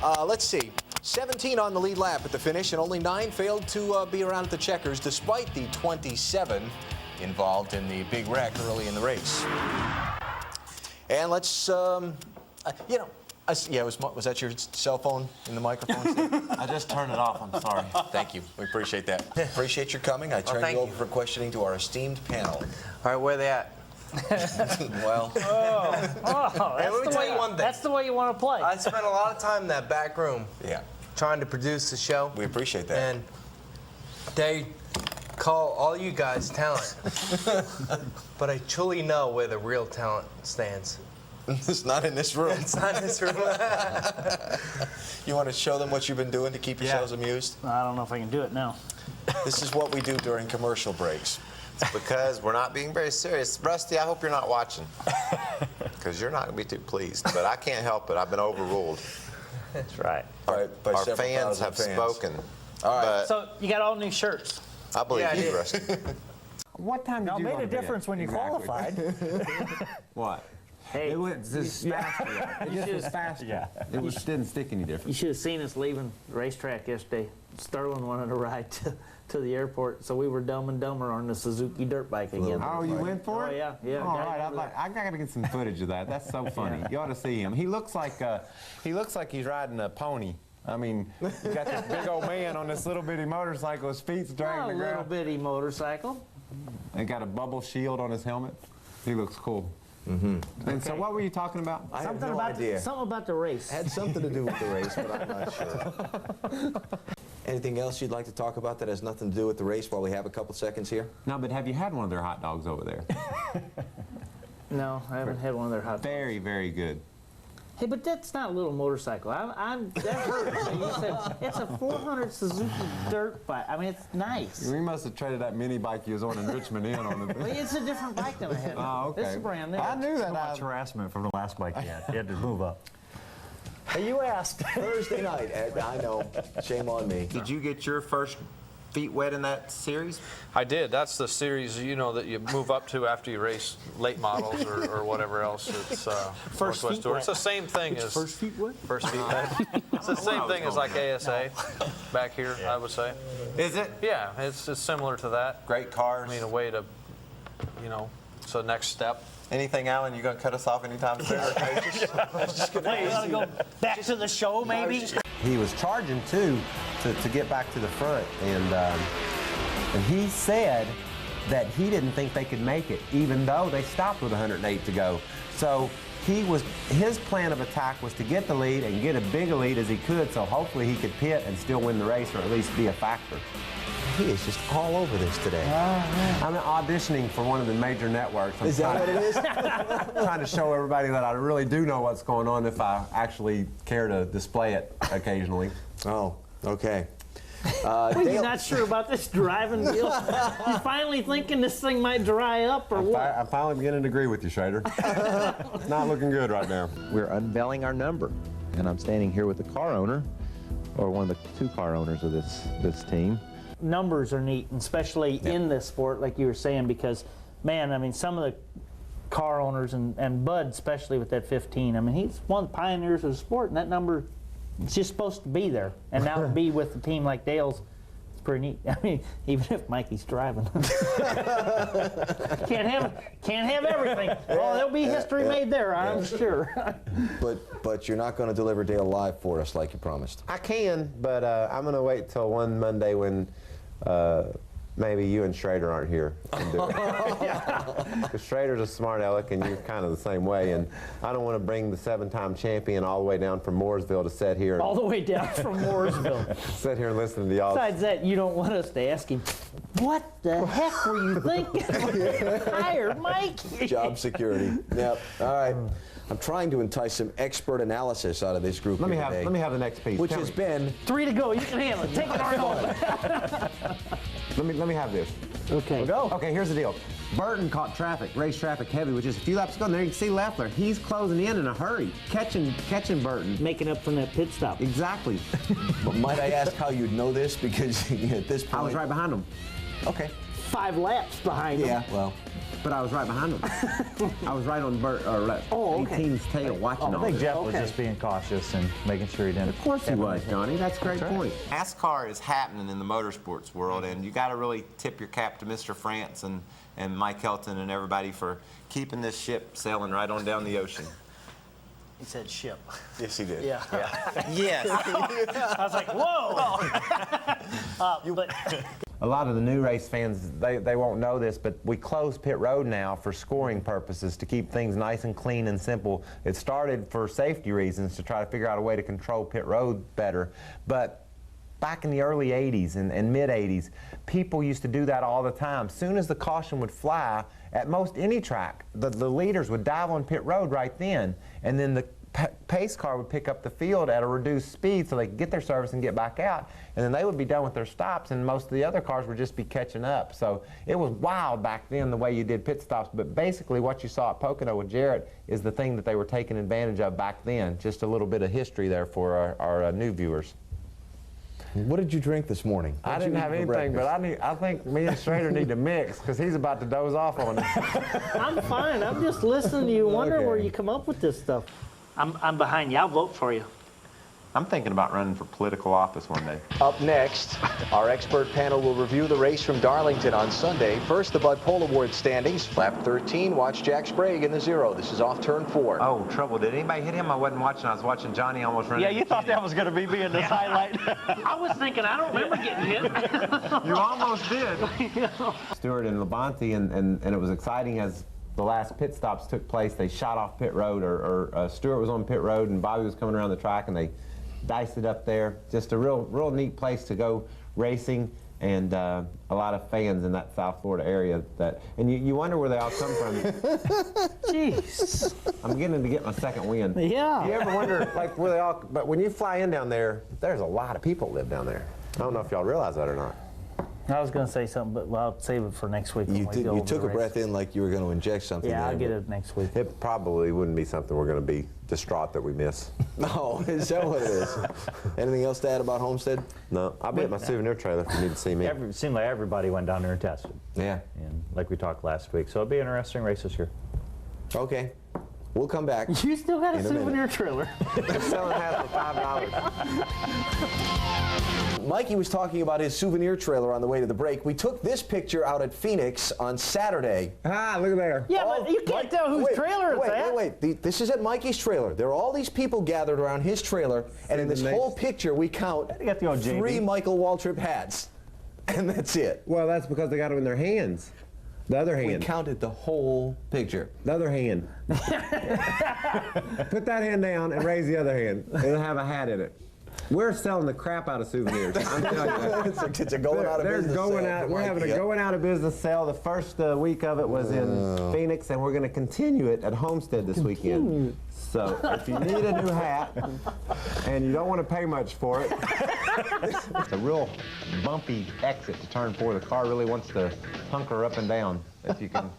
Let's see. 17 on the lead lap at the finish, and only 9 failed to be around at the checkers, despite the 27 involved in the big wreck early in the race. And let's, was that your cell phone in the microphone? I just turned it off, I'm sorry. Thank you, we appreciate that. Appreciate your coming. I turn you over for questioning to our esteemed panel. All right, where are they at? Well. That's the way you want to play. I spent a lot of time in that back room. Yeah. Trying to produce the show. We appreciate that. And they call all you guys talent. But I truly know where the real talent stands. It's not in this room. It's not in this room. You want to show them what you've been doing to keep yourselves amused? I don't know if I can do it now. This is what we do during commercial breaks. It's because we're not being very serious. Rusty, I hope you're not watching, because you're not going to be too pleased. But I can't help it. I've been overruled. That's right. Our fans have spoken. All right. So you got all new shirts. I believe you, Rusty. What time did Now, you made go a to bed? difference when you qualified. What? Hey, It went just faster. It just was faster. Yeah. It was, didn't stick any You different. should have seen us leaving the racetrack yesterday. Sterling wanted to ride to the airport, so we were dumb and dumber on the Suzuki dirt bike again. Oh, you went for it? Oh, yeah. All right, I got to get some footage of that. That's so funny. You ought to see him. He looks like he's riding a pony. I mean, he's got this big old man on this little bitty motorcycle. His feet's dragging the A little ground. bitty motorcycle. And got a bubble shield on his helmet. He looks cool. Mm-hmm. And so what were you talking about? I have Something no about idea. something about the race. Had something to do with the race, but I'm not sure. Anything else you'd like to talk about that has nothing to do with the race while we have a couple seconds here? No, but have you had one of their hot dogs over there? No, I haven't had one of their hot dogs. Very, very good. Hey, but that's not a little motorcycle. That hurts. You said it's a 400 Suzuki dirt bike. I mean, it's nice. We must have traded that mini bike you was on in Richmond in on it. Well, it's a different bike than I had. Oh, okay. This is brand new. I knew that. So much harassment from the last bike you had. You had to move up. Hey, you asked. Thursday night, Ed, I know. Shame on me. Did you get your first feet wet in that series? I did. That's the series, you know, that you move up to after you race late models or whatever else. It's First Northwest feet Tour. wet. It's the same thing as First feet what? first feet wet. It's the same thing as like ASA back here, I would say. Is it? Yeah, it's similar to that. Great cars. I mean, a way to, you know, it's the next step. Anything, Alan? You gonna cut us off anytime soon? Hey, you want to go back to the show, maybe? He was charging too to get back to the front, and he said that he didn't think they could make it, even though they stopped with 108 to go. So his plan of attack was to get the lead and get a big a lead as he could, so hopefully he could pit and still win the race, or at least be a factor. He is just all over this today. I'm auditioning for one of the major networks. Is that what it is? Trying to show everybody that I really do know what's going on if I actually care to display it occasionally. Oh, okay. You're not sure about this driving deal? You finally thinking this thing might dry up, or what? I'm finally beginning to agree with you, Schrader. It's not looking good right now. We're unveiling our number, and I'm standing here with the car owner, or one of the two car owners of this team. Numbers are neat, and especially in this sport, like you were saying, because, man, I mean, some of the car owners, and Bud especially with that 15, I mean, he's one of the pioneers of the sport, and that number is just supposed to be there. And now to be with a team like Dale's, it's pretty neat. I mean, even if Mikey's driving. Can't have everything. Oh, there'll be history made there, I'm sure. But you're not going to deliver Dale live for us like you promised. I can, but I'm going to wait till one Monday when maybe you and Schrader aren't here and do it. Because Schrader's a smart aleck, and you're kind of the same way. And I don't want to bring the 7-time champion all the way down from Mooresville to sit here. All the way down from Mooresville. Sit here and listen to y'all. Besides that, you don't want us to ask him, what the heck were you thinking when you hired Mikey? Job security. Yep. All right. I'm trying to entice some expert analysis out of this group Let me today, have the next piece. which has been 3 to go. You can handle it. Take it or Let me have this. Okay. Go. Okay, here's the deal. Burton caught race traffic heavy, which is a few laps ago. And there you can see Leffler. He's closing in a hurry, catching Burton. Making up from that pit stop. Exactly. But might I ask how you'd know this? Because at this point, I was right behind him. Okay. 5 laps behind him. Yeah. Well. But I was right behind him. I was right on 18's tail watching I think Jeff was just being cautious and making sure he didn't. Of course he was, Johnny. That's a great point. NASCAR is happening in the motorsports world, and you got to really tip your cap to Mr. France and Mike Helton and everybody for keeping this ship sailing right on down the ocean. He said ship. Yes, he did. Yeah. Yes. I was like, whoa. A lot of the new race fans, they won't know this, but we close pit road now for scoring purposes to keep things nice and clean and simple. It started for safety reasons to try to figure out a way to control pit road better, but back in the early 80s and mid 80s, people used to do that all the time. Soon as the caution would fly, at most any track, the leaders would dive on pit road right then, and then the pace car would pick up the field at a reduced speed so they could get their service and get back out, and then they would be done with their stops, and most of the other cars would just be catching up. So it was wild back then the way you did pit stops, but basically what you saw at Pocono with Jarrett is the thing that they were taking advantage of back then. Just a little bit of history there for our new viewers. What did you drink this morning? I didn't have anything, but I think me and Schrader need to mix because he's about to doze off on us. I'm fine. I'm just listening to you, wondering where you come up with this stuff. I'm behind you. I'll vote for you. I'm thinking about running for political office one day. Up next, our expert panel will review the race from Darlington on Sunday. First, the Bud Pole Award standings. Lap 13, watch Jack Sprague in the 0. This is off turn 4. Oh, trouble. Did anybody hit him? I wasn't watching. I was watching Johnny almost run. Yeah, you thought that was going to be being this highlight. I was thinking, I don't remember getting hit. You almost did. Stewart and Labonte, and it was exciting as the last pit stops took place. They shot off pit road, or Stewart was on pit road, and Bobby was coming around the track, and they diced it up there. Just a real neat place to go racing, and a lot of fans in that South Florida area. And you wonder where they all come from. Jeez. I'm beginning to get my second win. Yeah. You ever wonder, like, where they all? But when you fly in down there, there's a lot of people live down there. I don't know if y'all realize that or not. I was going to say something, but I'll save it for next week. You took a breath in like you were going to inject something. Yeah, there, I'll get it next week. It probably wouldn't be something we're going to be distraught that we miss. No, is that what it is? Anything else to add about Homestead? No, I'll be at my souvenir trailer if you need to see me. It seemed like everybody went down there and tested. Yeah. And like we talked last week. So it'll be an interesting race this year. Okay. We'll come back. You still got a souvenir minute. trailer. They're selling half for $5. Mikey was talking about his souvenir trailer on the way to the break. We took this picture out at Phoenix on Saturday. Ah, look at there. Yeah, but you can't tell whose trailer it's at. Wait. This is at Mikey's trailer. There are all these people gathered around his trailer, and in this whole picture, we count 3 Michael Waltrip hats. And that's it. Well, that's because they got them in their hands. The other hand. We counted the whole picture. The other hand. Put that hand down and raise the other hand. It'll have a hat in it. We're selling the crap out of souvenirs. I'm telling you. It's a going out of business sale. We're having a going out of business sale. The first week of it was in Phoenix, and we're going to continue it at Homestead this weekend. So if you need a new hat and you don't want to pay much for it, it's a real bumpy exit to turn 4. The car really wants to hunker up and down. If you can,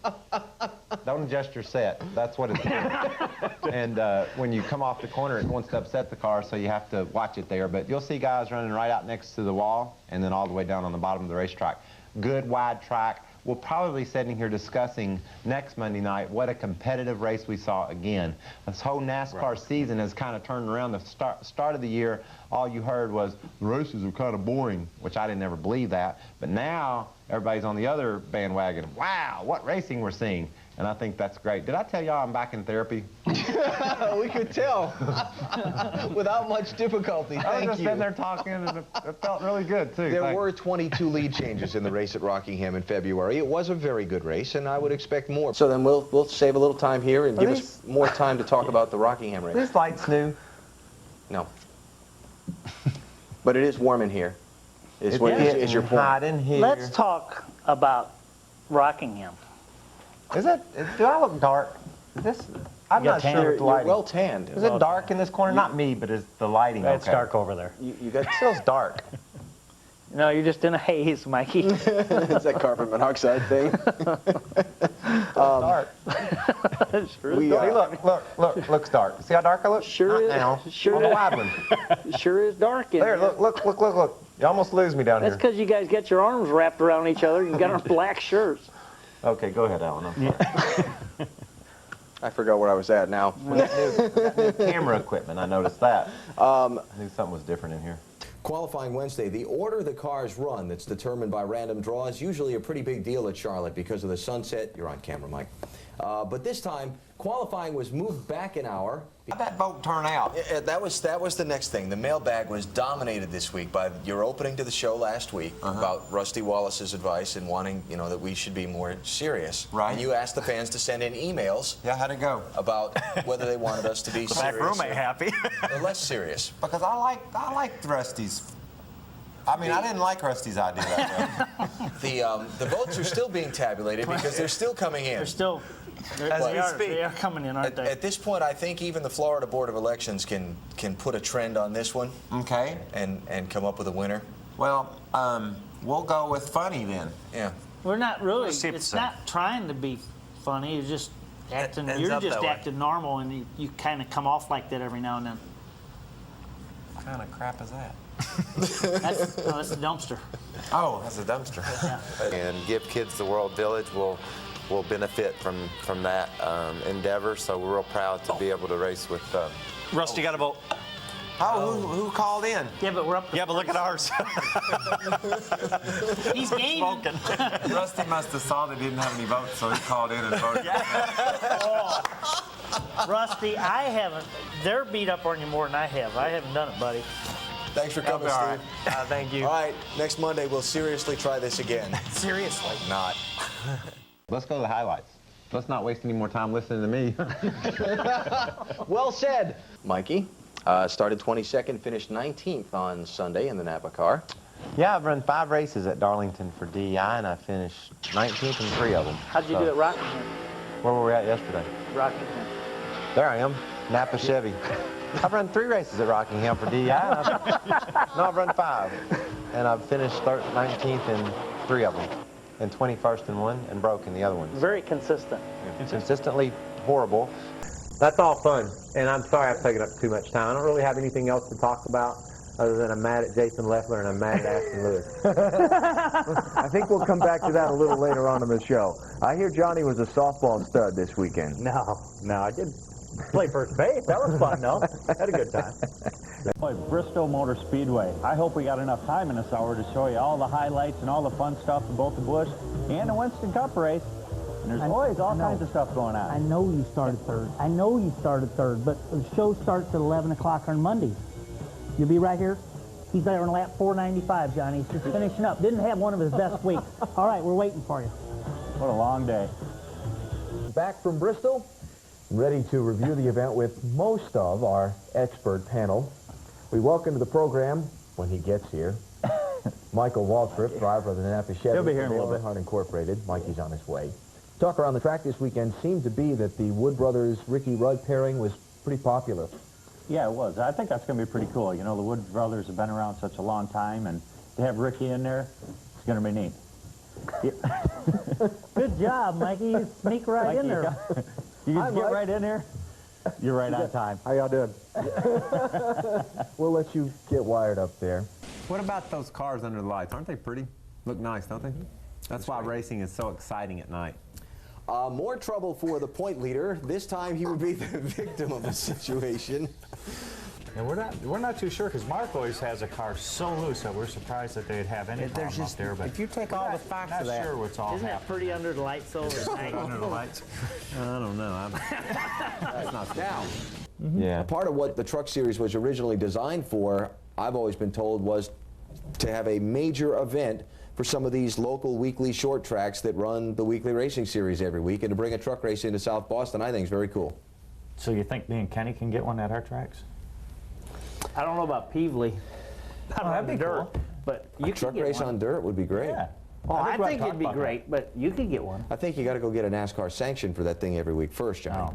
don't adjust your set. That's what it's for. And when you come off the corner, it wants to upset the car, so you have to watch it there. But you'll see guys running right out next to the wall and then all the way down on the bottom of the racetrack. Good wide track. We'll probably be sitting here discussing next Monday night what a competitive race we saw again. This whole NASCAR season has kind of turned around. The start of the year, all you heard was the races are kind of boring, which I didn't ever believe that. But now everybody's on the other bandwagon. Wow, what racing we're seeing. And I think that's great. Did I tell y'all I'm back in therapy? We could tell. Without much difficulty. I was just sitting there talking, and it felt really good, too. There were 22 lead changes in the race at Rockingham in February. It was a very good race, and I would expect more. So then we'll save a little time here and give us more time to talk about the Rockingham race. This light's new. No. But it is warm in here. Is your point. Hot in here. Let's talk about Rockingham. Do I look dark? I'm not sure with the lighting. You're well tanned. Is it dark in this corner? Not me, but is the lighting okay? It's dark over there. You got It's dark. No, you're just in a haze, Mikey. It's that carbon monoxide thing. Dark. Sure Look, looks dark. See how dark I look? Sure is. Now. Sure on the wide one. Sure is dark in there. here. Look. You almost lose me down That's here. because you guys get your arms wrapped around each other and you got on black shirts. Okay, go ahead, Alan. I forgot where I was at now. We got new camera equipment. I noticed that. I knew something was different in here. Qualifying Wednesday, the order the cars run that's determined by random draw is usually a pretty big deal at Charlotte because of the sunset. You're on camera, Mike. But this time, qualifying was moved back an hour. How'd that vote turn out? That was the next thing. The mailbag was dominated this week by your opening to the show last week about Rusty Wallace's advice and wanting, that we should be more serious. Right. And you asked the fans to send in emails. Yeah, how'd it go? About whether they wanted us to be serious. Back room ain't happy. Or less serious. Because I like Rusty's I mean, I didn't like Rusty's idea that way. The votes are still being tabulated because they're still coming in. They are coming in, aren't they? At this point, I think even the Florida Board of Elections can put a trend on this one. Okay. And come up with a winner. Well, we'll go with funny then. Yeah. We're not really. It's not trying to be funny. You're just acting. You're just acting normal, and you kind of come off like that every now and then. What kind of crap is that? That's a dumpster. Oh, that's a dumpster. Yeah. And Give Kids the World Village will benefit from that endeavor. So we're real proud to be able to race with. Rusty got a vote. Oh, who called in? Yeah, but we're up. Yeah, but look at ours. He's gaming. Rusty must have saw they didn't have any votes, so he called in and voted. Rusty, I haven't. They're beat up on you more than I have. I haven't done it, buddy. Thanks for coming, Steve. Right. Thank you. All right, next Monday we'll seriously try this again. Seriously? Not. Let's go to the highlights. Let's not waste any more time listening to me. Well said. Mikey started 22nd, finished 19th on Sunday in the Napa car. Yeah, I've run 5 races at Darlington for DEI, and I finished 19th in 3 of them. How'd you do at Rockingham? Where were we at yesterday? Rockingham. There I am, Napa Chevy. I've run 3 races at Rockingham for DEI. I've run 5, and I've finished 19th in 3 of them, and 21st in 1, and broke in the other ones. Very consistent. Consistently horrible. That's all fun, and I'm sorry I've taken up too much time. I don't really have anything else to talk about other than I'm mad at Jason Leffler and I'm mad at Ashton Lewis. I think we'll come back to that a little later on in the show. I hear Johnny was a softball stud this weekend. No, I did play first base. That was fun, though. Had a good time. Bristol Motor Speedway. I hope we got enough time in this hour to show you all the highlights and all the fun stuff of both the Busch and the Winston Cup race. And there's always all kinds of stuff going on. I know you started third. But the show starts at 11 o'clock on Monday. You'll be right here? He's there on lap 495, Johnny. He's just finishing up. Didn't have one of his best weeks. All right, we're waiting for you. What a long day. Back from Bristol, ready to review the event with most of our expert panel. We welcome to the program, when he gets here, Michael Waltrip, driver of the Napa Chevy. He'll be here in a little bit. Incorporated. Mikey's on his way. Talk around the track this weekend seemed to be that the Wood Brothers-Ricky Rudd pairing was pretty popular. Yeah, it was. I think that's going to be pretty cool. You know, the Wood brothers have been around such a long time, and to have Ricky in there, it's going to be neat. Good job, Mikey. You sneak right in there. You just get right in here. You're right on time. How y'all doing? We'll let you get wired up there. What about those cars under the lights? Aren't they pretty? Look nice, don't they? That's why racing is so exciting at night. More trouble for the point leader. This time he would be the victim of the situation. Yeah, we're not too sure because Mark always has a car so loose that we're surprised that they'd have any problem up there. But if you take all the facts of that, sure what's all Isn't that happening. pretty under the lights overnight? Under the lights. I don't know. That's not Now, Yeah. part of what the Truck Series was originally designed for, I've always been told, was to have a major event for some of these local weekly short tracks that run the weekly racing series every week, and to bring a truck race into South Boston, I think is very cool. So you think me and Kenny can get one at our tracks? I don't know about Peevely. Not on the dirt, but you A could truck get race one. on dirt would be great. Yeah. Oh, I we've think talked it'd be about that. great, but you could get one. I think you got to go get a NASCAR sanction for that thing every week first, Johnny.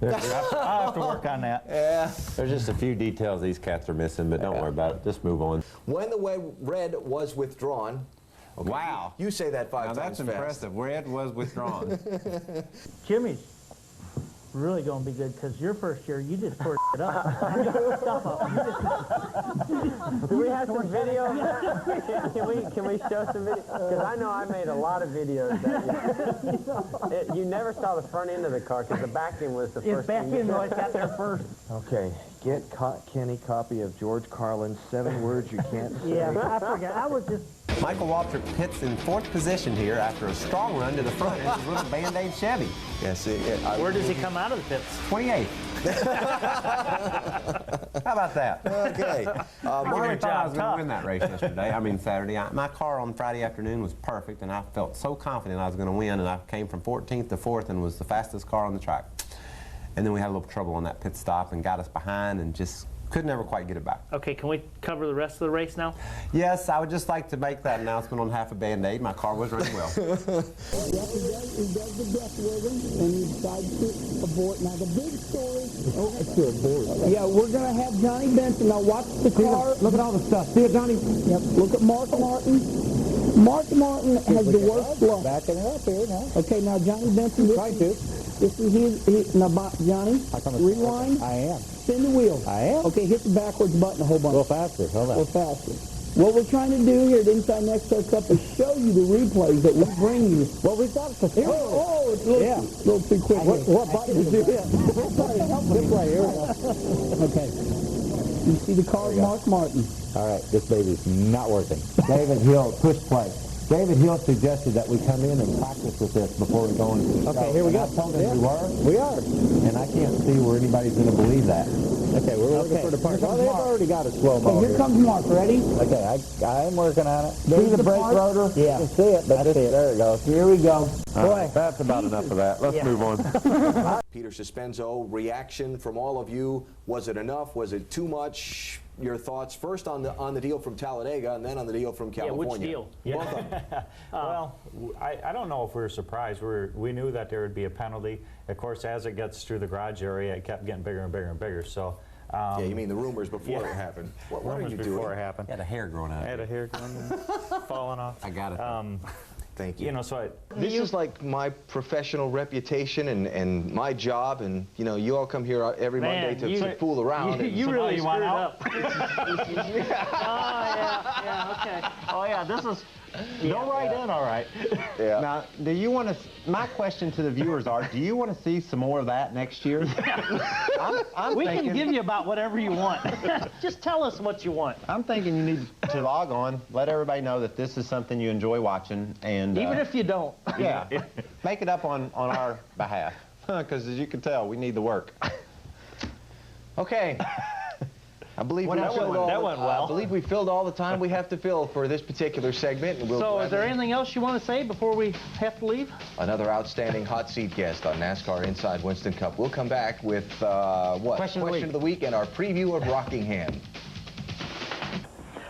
I'll have to work on that. Yeah. There's just a few details these cats are missing, but don't worry about it. Just move on. When the red was withdrawn. Okay, wow. You say that 5 Now times that's impressive. Red was withdrawn. Jimmy's really going to be good because your first year, you just tore it up. I got stuff up. Do we have some video? Can we show some video? Because I know I made a lot of videos that year. You never saw the front end of the car because the back end was the His first back thing. end always got there first. Okay, get Kenny copy of George Carlin's 7 words you can't say. Yeah, I forgot. I was just... Michael Waltrip pits in 4th position here after a strong run to the front in his little Band-Aid Chevy. Yeah, see, Where does he come out of the pits? 28th. How about that? Okay. I really thought I was going to win that race yesterday. I mean Saturday. My car on Friday afternoon was perfect, and I felt so confident I was going to win, and I came from 14th to 4th and was the fastest car on the track. And then we had a little trouble on that pit stop and got us behind and just could never quite get it back. Okay, can we cover the rest of the race now? Yes, I would just like to make that announcement on half a Band-Aid. My car was running well. He does the breath with him, and he decides to abort. Now, the big story... Oh, to abort. Yeah, we're going to have Johnny Benson. Now, watch the car. Look at all the stuff. See it, Johnny? Yep, look at Mark Martin. Mark Martin has the worst luck. Backing it up here now. Okay, now, Johnny Benson... This is his... Now, Johnny, rewind. I am. Spin the wheel. I am. Okay, hit the backwards button a whole bunch. A little faster. Hold on. A little faster. What we're trying to do here at Inside NASCAR Cup is show you the replays that we bring you. Well, we've got to film. Oh, it's a little too quick. What button did you hit? This way, here we go. Okay. You see the car of Mark Martin. All right, this baby's not working. David Hill, push play. David Hill suggested that we come in and practice with this before we go into the show. Here we go. I told him we are. And I can't see where anybody's going to believe that. Okay, we're looking for the part. Well, they've already got a slow-mo here comes Mark. Ready? Okay, I am working on it. See the brake rotor? Yeah. You can see it, but there it goes. Here we go. Boy, that's about enough of that. Let's move on. Peter Suspenzo, reaction from all of you. Was it enough? Was it too much? Your thoughts first on the deal from Talladega and then on the deal from California. Yeah, which deal? Yeah. Both of them. Well, I don't know if we were surprised. We knew that there would be a penalty. Of course, as it gets through the garage area, it kept getting bigger and bigger and bigger. So. Yeah, you mean the rumors before it happened. What are you doing? Before it happened. I had a hair growing out. I had a hair falling off. I got it. Thank you. You know, so this is like my professional reputation and my job, and you know, you all come here every Monday to fool around. You really screwed up. Oh yeah, this is. Go right in, all right. Yeah. Now, do you want to? My question to the viewers are: do you want to see some more of that next year? We can give you about whatever you want. Just tell us what you want. I'm thinking you need to log on, let everybody know that this is something you enjoy watching, and even if you don't. Yeah, make it up on our behalf, because as you can tell, we need the work. Okay. I believe that went well. I believe we filled all the time we have to fill for this particular segment. And so is there anything else you want to say before we have to leave? Another outstanding hot seat guest on NASCAR Inside Winston Cup. We'll come back with what? Question of the week and our preview of Rockingham.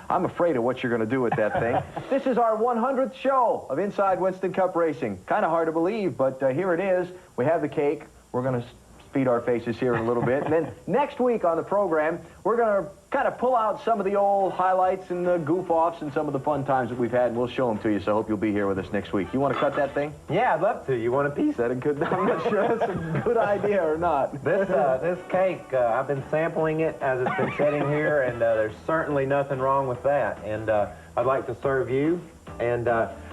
I'm afraid of what you're going to do with that thing. This is our 100th show of Inside Winston Cup Racing. Kind of hard to believe, but here it is. We have the cake. We're going to feed our faces here in a little bit. And then next week on the program, we're going to kind of pull out some of the old highlights and the goof-offs and some of the fun times that we've had, and we'll show them to you, so I hope you'll be here with us next week. You want to cut that thing? Yeah, I'd love to. You want a piece? I'm not sure that's a good idea or not. This cake, I've been sampling it as it's been sitting here, and there's certainly nothing wrong with that. And I'd like to serve you. And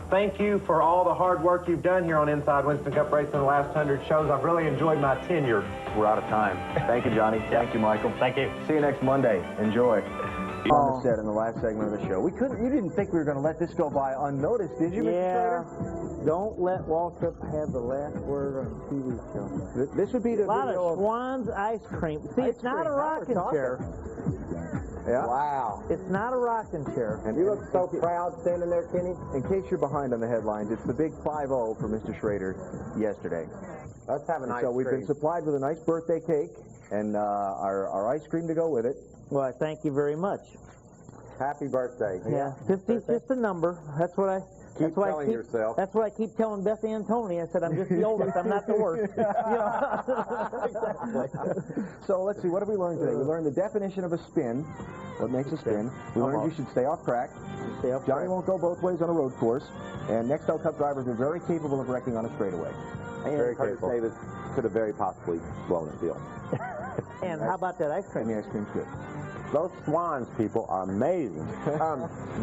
thank you for all the hard work you've done here on Inside Winston Cup Racing in the last 100 shows. I've really enjoyed my tenure. We're out of time. Thank you, Johnny. Thank you, Michael. Thank you. See you next Monday. Enjoy. On the set in the last segment of the show. You didn't think we were going to let this go by unnoticed, did you, Mr. Schrader? Don't let Waltrip have the last word on a TV show. This would be the a lot of Schwann's ice cream. See, it's not a rocking chair. Yeah. Wow. It's not a rocking chair. And you look so proud standing there, Kenny. In case you're behind on the headlines, it's the big 5-0 for Mr. Schrader yesterday. Let's have an ice So we've cream. been supplied with a nice birthday cake and our ice cream to go with it. Well, thank you very much. Happy birthday. Yeah, 50's just a number. That's what I keep telling yourself. That's what I keep telling Beth and Tony. I said, I'm just the oldest. I'm not the worst. Exactly. So let's see, what have we learned today? We learned the definition of a spin, what makes a spin. We learned you should stay off track. Johnny won't go both ways on a road course. And Nextel Cup drivers are very capable of wrecking on a straightaway. And Curtis Davis could have very possibly blown his deal. And how about that ice cream? And the ice cream's good. Those Swans people are amazing.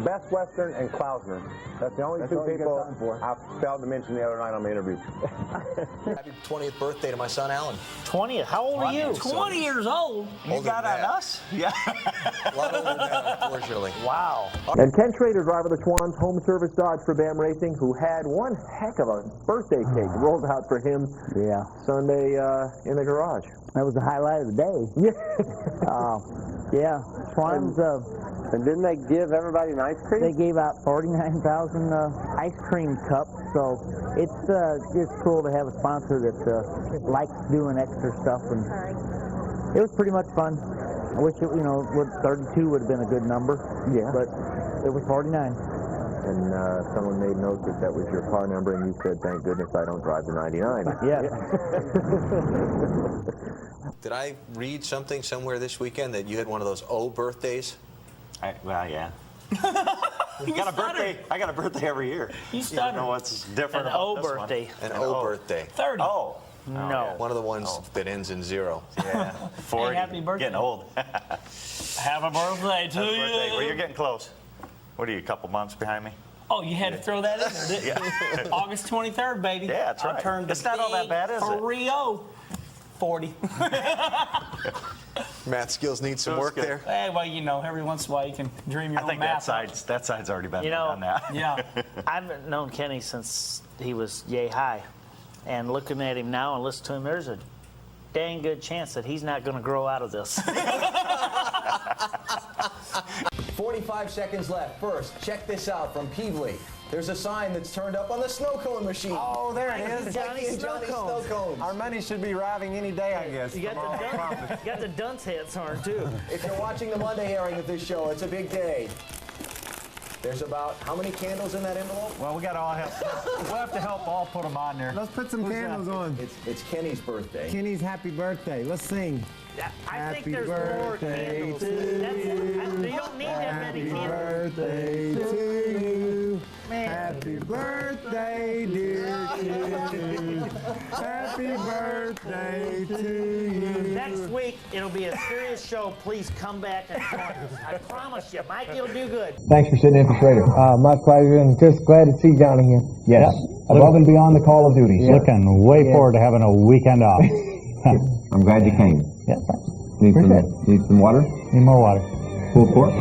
Best Western and Klausner. That's the only two people I failed to mention the other night on my interview. Happy 20th birthday to my son, Allen. 20th? How old are you? 20 years old? You got on us? Yeah. A lot older than that, unfortunately. Wow. And Ken Schrader, driver of the Schwann's Home Service Dodge for BAM Racing, who had one heck of a birthday cake rolled out for him Sunday in the garage. That was the highlight of the day. Yeah. Schwann's, and didn't they give everybody an ice cream? They gave out 49,000 ice cream cups, so it's just cool to have a sponsor that likes doing extra stuff, and it was pretty much fun. I wish it, 32 would have been a good number. Yeah. But it was 49. And someone made note that that was your car number, and you said, thank goodness I don't drive the 99. Yeah. Did I read something somewhere this weekend that you had one of those birthdays? Well, yeah. I got a birthday every year. You don't stuttered. know what's different An about O this one. birthday. An O birthday. 30. Oh. No. One of the ones that ends in 0. Yeah. 40. Hey, happy birthday. Getting old. Have a birthday to you. Well, you're getting close. What are you, a couple months behind me? Oh, you had to throw that in there, didn't you? August 23rd, baby. Yeah, that's right. I turned It's not all that bad, is it? 3-0. 40. Math skills need some work there. Hey, well, every once in a while you can dream your I own think math. that side's already been on that. Yeah. I've known Kenny since he was yay high. And looking at him now and listening to him, there's a dang good chance that he's not going to grow out of this. 45 seconds left. First, check this out from Peevely. There's a sign that's turned up on the snow cone machine. Oh, there it is. Johnny's snow cones. Our money should be arriving any day, I guess. You got the dunce hats on, too. If you're watching the Monday airing of this show, it's a big day. There's about how many candles in that envelope? Well, we got to all help. We'll have to help all put them on there. Let's put some candles on. It's Kenny's birthday. Kenny's happy birthday. Let's sing. I think there's more candles. You don't need that many candles. Birthday to you. Happy birthday, dear Kenny. Happy birthday to you. Next week, it'll be a serious show. Please come back and join us. I promise you, Mike, you'll do good. Thanks for sitting in for Schrader. My pleasure, and just glad to see Johnny here. Yes. Above and beyond the call of duty. Looking way forward to having a weekend off. I'm glad you came. Yeah. Need some water? Need more water. Full court.